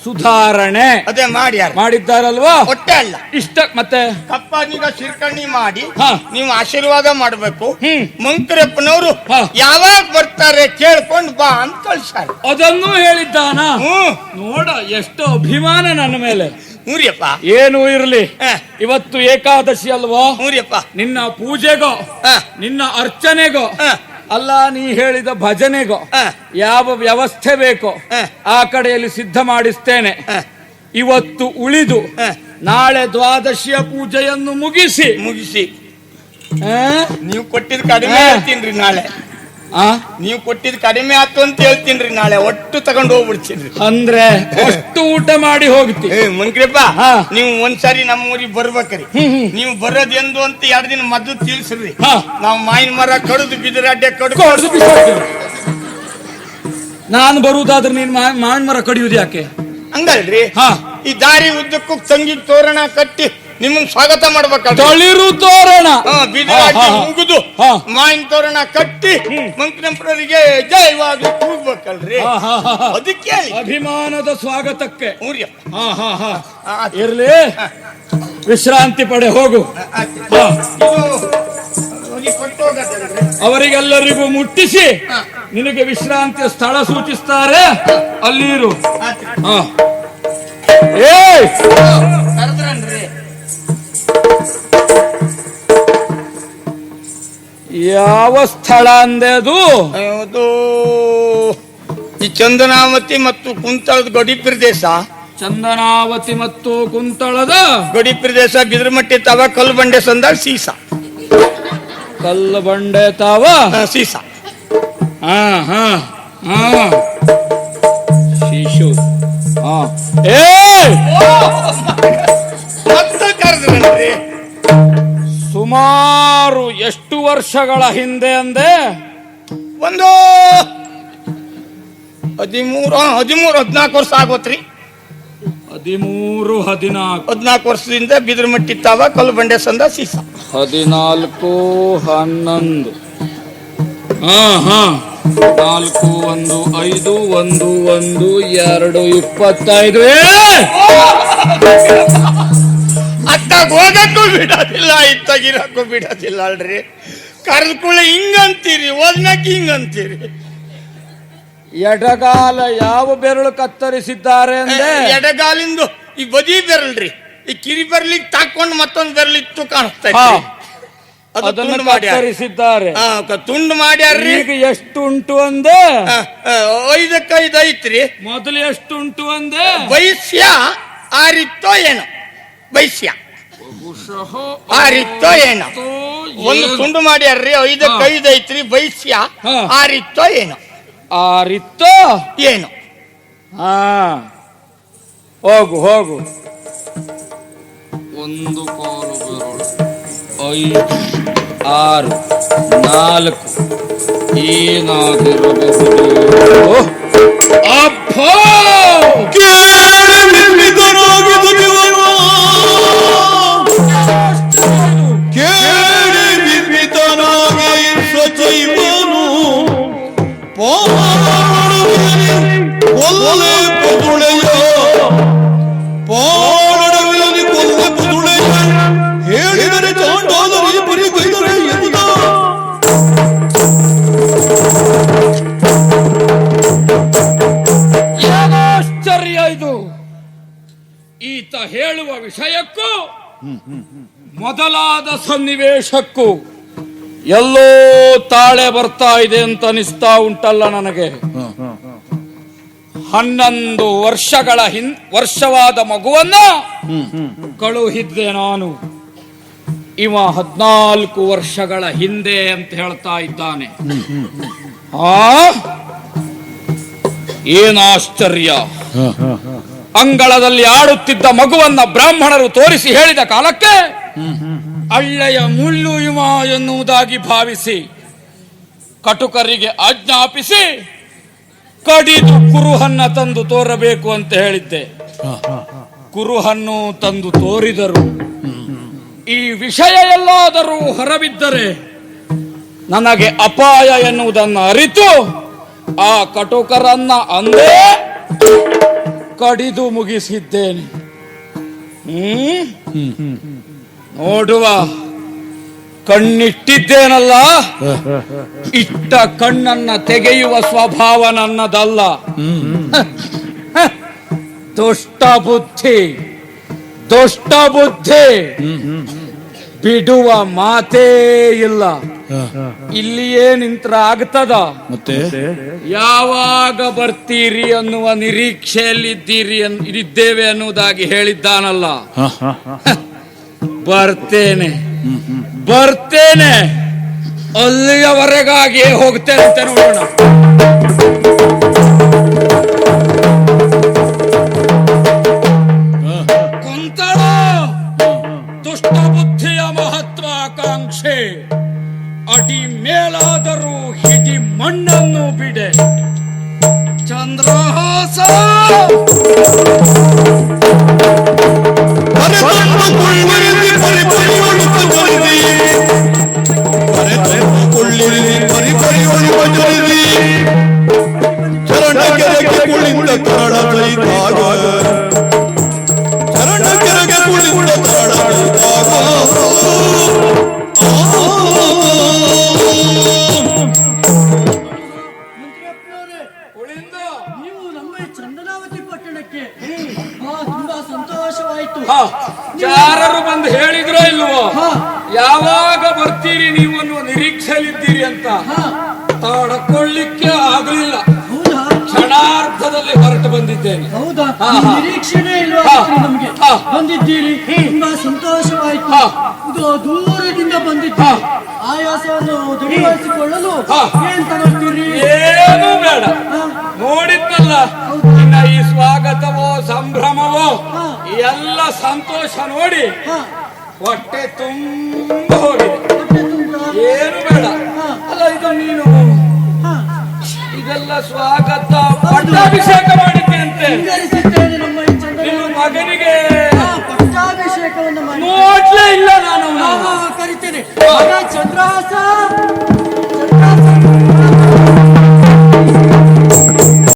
ಸುಧಾರಣೆ ಅದೇ ಮಾಡ್ಯಾರ. ಮಾಡಿದ್ದಾರಲ್ವಾ? ಹೊಟ್ಟೆ ಅಲ್ಲ ಇಷ್ಟ ಮತ್ತೆ ಕಪ್ಪಾಜಿಗ ಶಿರ್ಕಣಿ ಮಾಡಿ ಹಾ. ನೀವು ಆಶೀರ್ವಾದ ಮಾಡ್ಬೇಕು. ಹ್ಮ್. ಮಂಕ್ರಪ್ಪನವರು ಹಾ. ಯಾವಾಗ ಬರ್ತಾರೆ ಕೇಳ್ಕೊಂಡ್ ಬಾ ಅಂತ ಕಳ್ಸಾರ. ಅದನ್ನು ಹೇಳಿದ್ದಾನ. ಹ್ಮ್. ನೋಡ ಎಷ್ಟು ಅಭಿಮಾನ ನನ್ನ ಮೇಲೆ. ಊರಿಯಪ್ಪ ಏನು ಇರ್ಲಿ, ಹಾ. ಇವತ್ತು ಏಕಾದಶಿ ಅಲ್ವಾ? ಊರಿಯಪ್ಪ ನಿನ್ನ ಪೂಜೆಗೋ ಹಾ. ನಿನ್ನ ಅರ್ಚನೆಗೋ ಹಾ. ಅಲ್ಲ ನೀ ಹೇಳಿದ ಭಜನೆಗೋ ಹಾ. ಯಾವ ವ್ಯವಸ್ಥೆ ಬೇಕೋ ಹಾ. ಆ ಕಡೆಯಲ್ಲಿ ಸಿದ್ಧ ಮಾಡಿಸ್ತೇನೆ. ಹಾ. ಇವತ್ತು ಉಳಿದು ಹಾ. ನಾಳೆ ದ್ವಾದಶಿಯ ಪೂಜೆಯನ್ನು ಮುಗಿಸಿ ಮುಗಿಸಿ ಆ? ನೀವು ಕೊಟ್ಟಿದ್ ಕಡಿಮೆ ಹಾ. ಹೇಳ್ತೀನ್ರಿ ನಾಳೆ. ಆ? ನೀವು ಕೊಟ್ಟಿದ್ ಕಡಿಮೆ ಆಯ್ತು ಅಂತ ಹೇಳ್ತೀನ್ರಿ ನಾಳೆ. ಒಟ್ಟು ತಗೊಂಡು ಹೋಗ್ಬಿಡ್ತೀನ್ರಿ. ಅಂದ್ರೆ ಅಷ್ಟು ಊಟ ಮಾಡಿ ಹೋಗ್ತಿ. ಮಂಕ್ರಿಯಪ್ಪ ಹಾ. ನೀವು ಒಂದ್ಸರಿ ನಮ್ಮ ಊರಿಗೆ ಬರ್ಬೇಕ್ರಿ. ನೀವು ಬರೋದ್ ಎಂದು ಅಂತ 2 ದಿನ ಮೊದ್ಲು ತಿಳಿಸ್ರಿ. ಹಾ. ನಾವು ಮಾವಿನ ಮರ ಕಡಿದು ಬಿದಿರಡ್ಡೆ ಕಡಿದು ಕೊಡ್ದು ಬಿಸಾಕ್ತೇನೆ. ನಾನು ಬರುವುದಾದ್ರೆ ನೀನ್ ಮಾವಿನ ಮರ ಕಡಿಯುವುದು ಯಾಕೆ? ಹಂಗಲ್ರಿ. ಹಾ. ಈ ದಾರಿ ಉದ್ದಕ್ಕೂ ತಂಗಿ ತೋರಣ ಕಟ್ಟಿ ನಿಮ್ಮನ್ ಸ್ವಾಗತ ಮಾಡ್ಬೇಕಲ್ರಿ. ತಳಿರು ತೋರಣ ಬಿದಿರಡ್ಡೆ ಮುಗಿದು ಹಾ. ಮಾವಿನ ತೋರಣ ಕಟ್ಟಿ ಮಂಕ್ರಂಪರಿಗೆ ಜಯವಾದ ಕೂಗ್ಬೇಕಲ್ರಿ. ಅದಕ್ಕೆ ಹೇಳಿ. ಅಭಿಮಾನದ ಸ್ವಾಗತಕ್ಕೆ. ಊರಿಯಪ್ಪ ಹಾ ಹಾ ಹಾ ಆಯ್ತು. ಇರ್ಲಿ, ವಿಶ್ರಾಂತಿ ಪಡೆ ಹೋಗು. ಹಾ. ಅವರಿಗೆಲ್ಲರಿಗೂ ಮುಟ್ಟಿಸಿ ನಿನಗೆ ವಿಶ್ರಾಂತಿಯ ಸ್ಥಳ ಸೂಚಿಸ್ತಾರೆ, ಅಲ್ಲಿ ಇರು. ಹಾ. ಏ ಯಾವ ಸ್ಥಳ ಅಂದೆ ಅದು? ಅದು ಈ ಚಂದನಾವತಿ ಮತ್ತು ಕುಂತಳದ ಗಡಿ ಪ್ರದೇಶ. ಚಂದನಾವತಿ ಮತ್ತು ಕುಂತಳದ ಗಡಿ ಪ್ರದೇಶ ಬಿದಿರುಮಟ್ಟಿ ತಾವ ಕಲ್ಲು ಬಂಡೆ ಸಂದ ಸೀಸ. ಕಲ್ಲು ಬಂಡೆ ತಾವ ಸೀಸ. ಹಾ ಹಾ ಹಾ ಶಿಶು. ಹಾ. ಏ ಮತ್ತೆ ಕರೆದ್ರಿ. ಸುಮಾರು ಎಷ್ಟು ವರ್ಷಗಳ ಹಿಂದೆ ಅಂದೆ? ಒಂದು 14 ವರ್ಷ ಆಗೋತ್ರಿ. 13, 14. 14 ವರ್ಷದಿಂದ ಬಿದಿರುಮಟ್ಟಿ ತಾವ ಕಲ್ಲು ಬಂಡೆ ಸಂದ ಸೀಸ. 14, 11. ಹಾ ಹಾ 4, 1, 5, 1, 1, 2, 25. ಅತ್ತಾಗ ಹೋಗಕ್ಕೂ ಬಿಡೋದಿಲ್ಲ, ಇತ್ತಾಗಿರಕ್ಕೂ ಬಿಡೋದಿಲ್ಲ ಅಲ್ರಿ. ಕರೆದ್ಕೊಳ್ಳಿ ಹಿಂಗಂತೀರಿ, ಓದ್ನಕ್ಕೆ ಹಿಂಗಂತೀರಿ. ಎಡಗಾಲ ಯಾವ ಬೆರಳು ಕತ್ತರಿಸಿದ್ದಾರೆ ಅಂದೆ? ಎಡಗಾಲಿಂದು ಈ ಬದಿ ಬೆರಳ್ರಿ. ಈ ಕಿರಿ ಬೆರ್ಲಿಗೆ ತಾಕೊಂಡು ಮತ್ತೊಂದು ಬೆರಳಿತ್ತು ಕಾಣಿಸ್ತಾ ಹಾ. ಇತ್ತು. ಅದನ್ನು ಕತ್ತರಿಸಿದ್ದಾರೆ. ತುಂಡು ಮಾಡ್ಯಾರ್ರಿ. ಈಗ ಎಷ್ಟು ಉಂಟು ಅಂದೆ? 5 ಐತ್ರಿ. ಮೊದಲು ಎಷ್ಟು ಉಂಟು ಅಂದೆ? ವೈಶ್ಯ ಆರಿತ್ತೋ ಏನೋ. ವೈಶ್ಯ ಆರಿತ್ತೋ ಏನೋ. ಒಂದು ತುಂಡು ಮಾಡ್ಯಾರ್ರಿ. 5 ಐತ್ರಿ. ವೈಶ್ಯ ಹಾ. ಆರಿತ್ತೋ ಏನೋ. ಆರಿತ್ತೋ ಏನು. ಹಾ. ಹೋಗು ಹೋಗು. 1 ಕಾಲು ಬೆರಳು, 5, 6, 4. ಏನಾಗಿರಬಹುದು? ಅಪ್ಪೋ ಸಜೀವನು ಕೊಲ್ಲೆ ಪದುಳೆಯ ಪಾಡವಿರಲಿ ಕೊಲ್ಲೆ ಪದುಳೆಯ ಹೇಳಿದರೆ ಚಾಂಡಾದರೆ ಬರಿ ಬೈದರೆ ಎಂದ. ಆಶ್ಚರ್ಯ ಇದು. ಈತ ಹೇಳುವ ವಿಷಯಕ್ಕೂ ಮೊದಲಾದ ಸನ್ನಿವೇಶಕ್ಕೂ ಎಲ್ಲೋ ತಾಳೆ ಬರ್ತಾ ಇದೆ ಅಂತ ಅನಿಸ್ತಾ ಉಂಟಲ್ಲ ನನಗೆ. 11 ವರ್ಷಗಳ ವರ್ಷವಾದ ಮಗುವನ್ನ ಕಳುಹಿದ್ದೆ ನಾನು. ಇವ 14 ವರ್ಷಗಳ ಹಿಂದೆ ಅಂತ ಹೇಳ್ತಾ ಇದ್ದಾನೆ. ಏನಾಶ್ಚರ್ಯ! ಅಂಗಳದಲ್ಲಿ ಆಡುತ್ತಿದ್ದ ಮಗುವನ್ನ ಬ್ರಾಹ್ಮಣರು ತೋರಿಸಿ ಹೇಳಿದ ಕಾಲಕ್ಕೆ ಅಳ್ಳೆಯ ಮುಳ್ಳು ಇವ ಎನ್ನುವುದಾಗಿ ಭಾವಿಸಿ ಕಟುಕರಿಗೆ ಆಜ್ಞಾಪಿಸಿ ಕಡಿದು ಕುರುಹನ್ನ ತಂದು ತೋರಬೇಕು ಅಂತ ಹೇಳಿದ್ದೆ. ಕುರುಹನ್ನು ತಂದು ತೋರಿದರು. ಈ ವಿಷಯ ಎಲ್ಲಾದರೂ ಹೊರಬಿದ್ದರೆ ನನಗೆ ಅಪಾಯ ಎನ್ನುವುದನ್ನು ಅರಿತು ಆ ಕಟುಕರನ್ನ ಅಂದೇ ಕಡಿದು ಮುಗಿಸಿದ್ದೇನೆ. ನೋಡುವ, ಕಣ್ಣಿಟ್ಟಿದ್ದೇನಲ್ಲ, ಇಟ್ಟ ಕಣ್ಣನ್ನ ತೆಗೆಯುವ ಸ್ವಭಾವ ನನ್ನದಲ್ಲ. ದುಷ್ಟ ಬುದ್ಧಿ ಬಿಡುವ ಮಾತೇ ಇಲ್ಲ. ಇಲ್ಲಿಯೇ ನಿಂತ್ರ ಆಗ್ತದ? ಮತ್ತೆ ಯಾವಾಗ ಬರ್ತೀರಿ ಅನ್ನುವ ನಿರೀಕ್ಷೆಯಲ್ಲಿದ್ದೇವೆ ಅನ್ನುವುದಾಗಿ ಹೇಳಿದ್ದಾನಲ್ಲ. ಬರ್ತೇನೆ ಅಲ್ಲಿಯವರೆಗಾಗಿಯೇ ಹೋಗ್ತೇನೆ ಅಂತ ನೋಡೋಣ. ಕುಂತಳು ದುಷ್ಟ ಬುದ್ಧಿಯ ಮಹತ್ವಾಕಾಂಕ್ಷೆ. ಅಡಿ ಮೇಲಾದರೂ ಹಿಡಿ ಮಣ್ಣನ್ನು ಬಿಡೆ. ಚಂದ್ರಹಾಸ ನೀವು ನಮ್ಮ ಈ ಚಂದನಾವತಿ ಪಟ್ಟಣಕ್ಕೆ ತುಂಬಾ ಸಂತೋಷವಾಯಿತು. ಚಾರರು ಬಂದು ಹೇಳಿದ್ರೋ ಇಲ್ವೋ ಯಾವಾಗ ಬರ್ತೀರಿ ನೀವು ಅನ್ನುವ ನಿರೀಕ್ಷೆಯಲ್ಲಿದ್ದೀರಿ ಅಂತ? ತಡ್ಕೊಳ್ಳಿಕ್ಕೆ ಆಗಲಿಲ್ಲ. ಹೌದಾ? ಕ್ಷಣಾರ್ಧದಲ್ಲಿ ಹೊರಟು ಬಂದಿದ್ದೇನೆ. ಹೌದಾ? ನಿರೀಕ್ಷೆನೇ ಇಲ್ವಾ ನಮ್ಗೆ? ಬಂದಿದ್ದೀರಿ, ತುಂಬಾ ಸಂತೋಷವಾಯಿತು. ಇದು ದೂರದಿಂದ ಬಂದಿದ್ದೀರಿ. ಆಯಾಸವನ್ನು ದಣಿವಾರಿಸಿಕೊಳ್ಳಲು ಏನ್ ತಗೊಳ್ತೀರಿ? ಏನೂ ಬೇಡ. ನೋಡಿದ್ನಲ್ಲ, ಇನ್ನ ಈ ಸ್ವಾಗತವೋ ಸಂಭ್ರಮವೋ ಎಲ್ಲ ಸಂತೋಷ ನೋಡಿ ಹೊಟ್ಟೆ ತುಂಬ ಹೋಗಿದೆ. ಏನು ಬೇಡ. ಅಲ್ಲ, ಇದು ನೀನು ಇದೆಲ್ಲ ಸ್ವಾಗತ ಪಟ್ಟಾಭಿಷೇಕ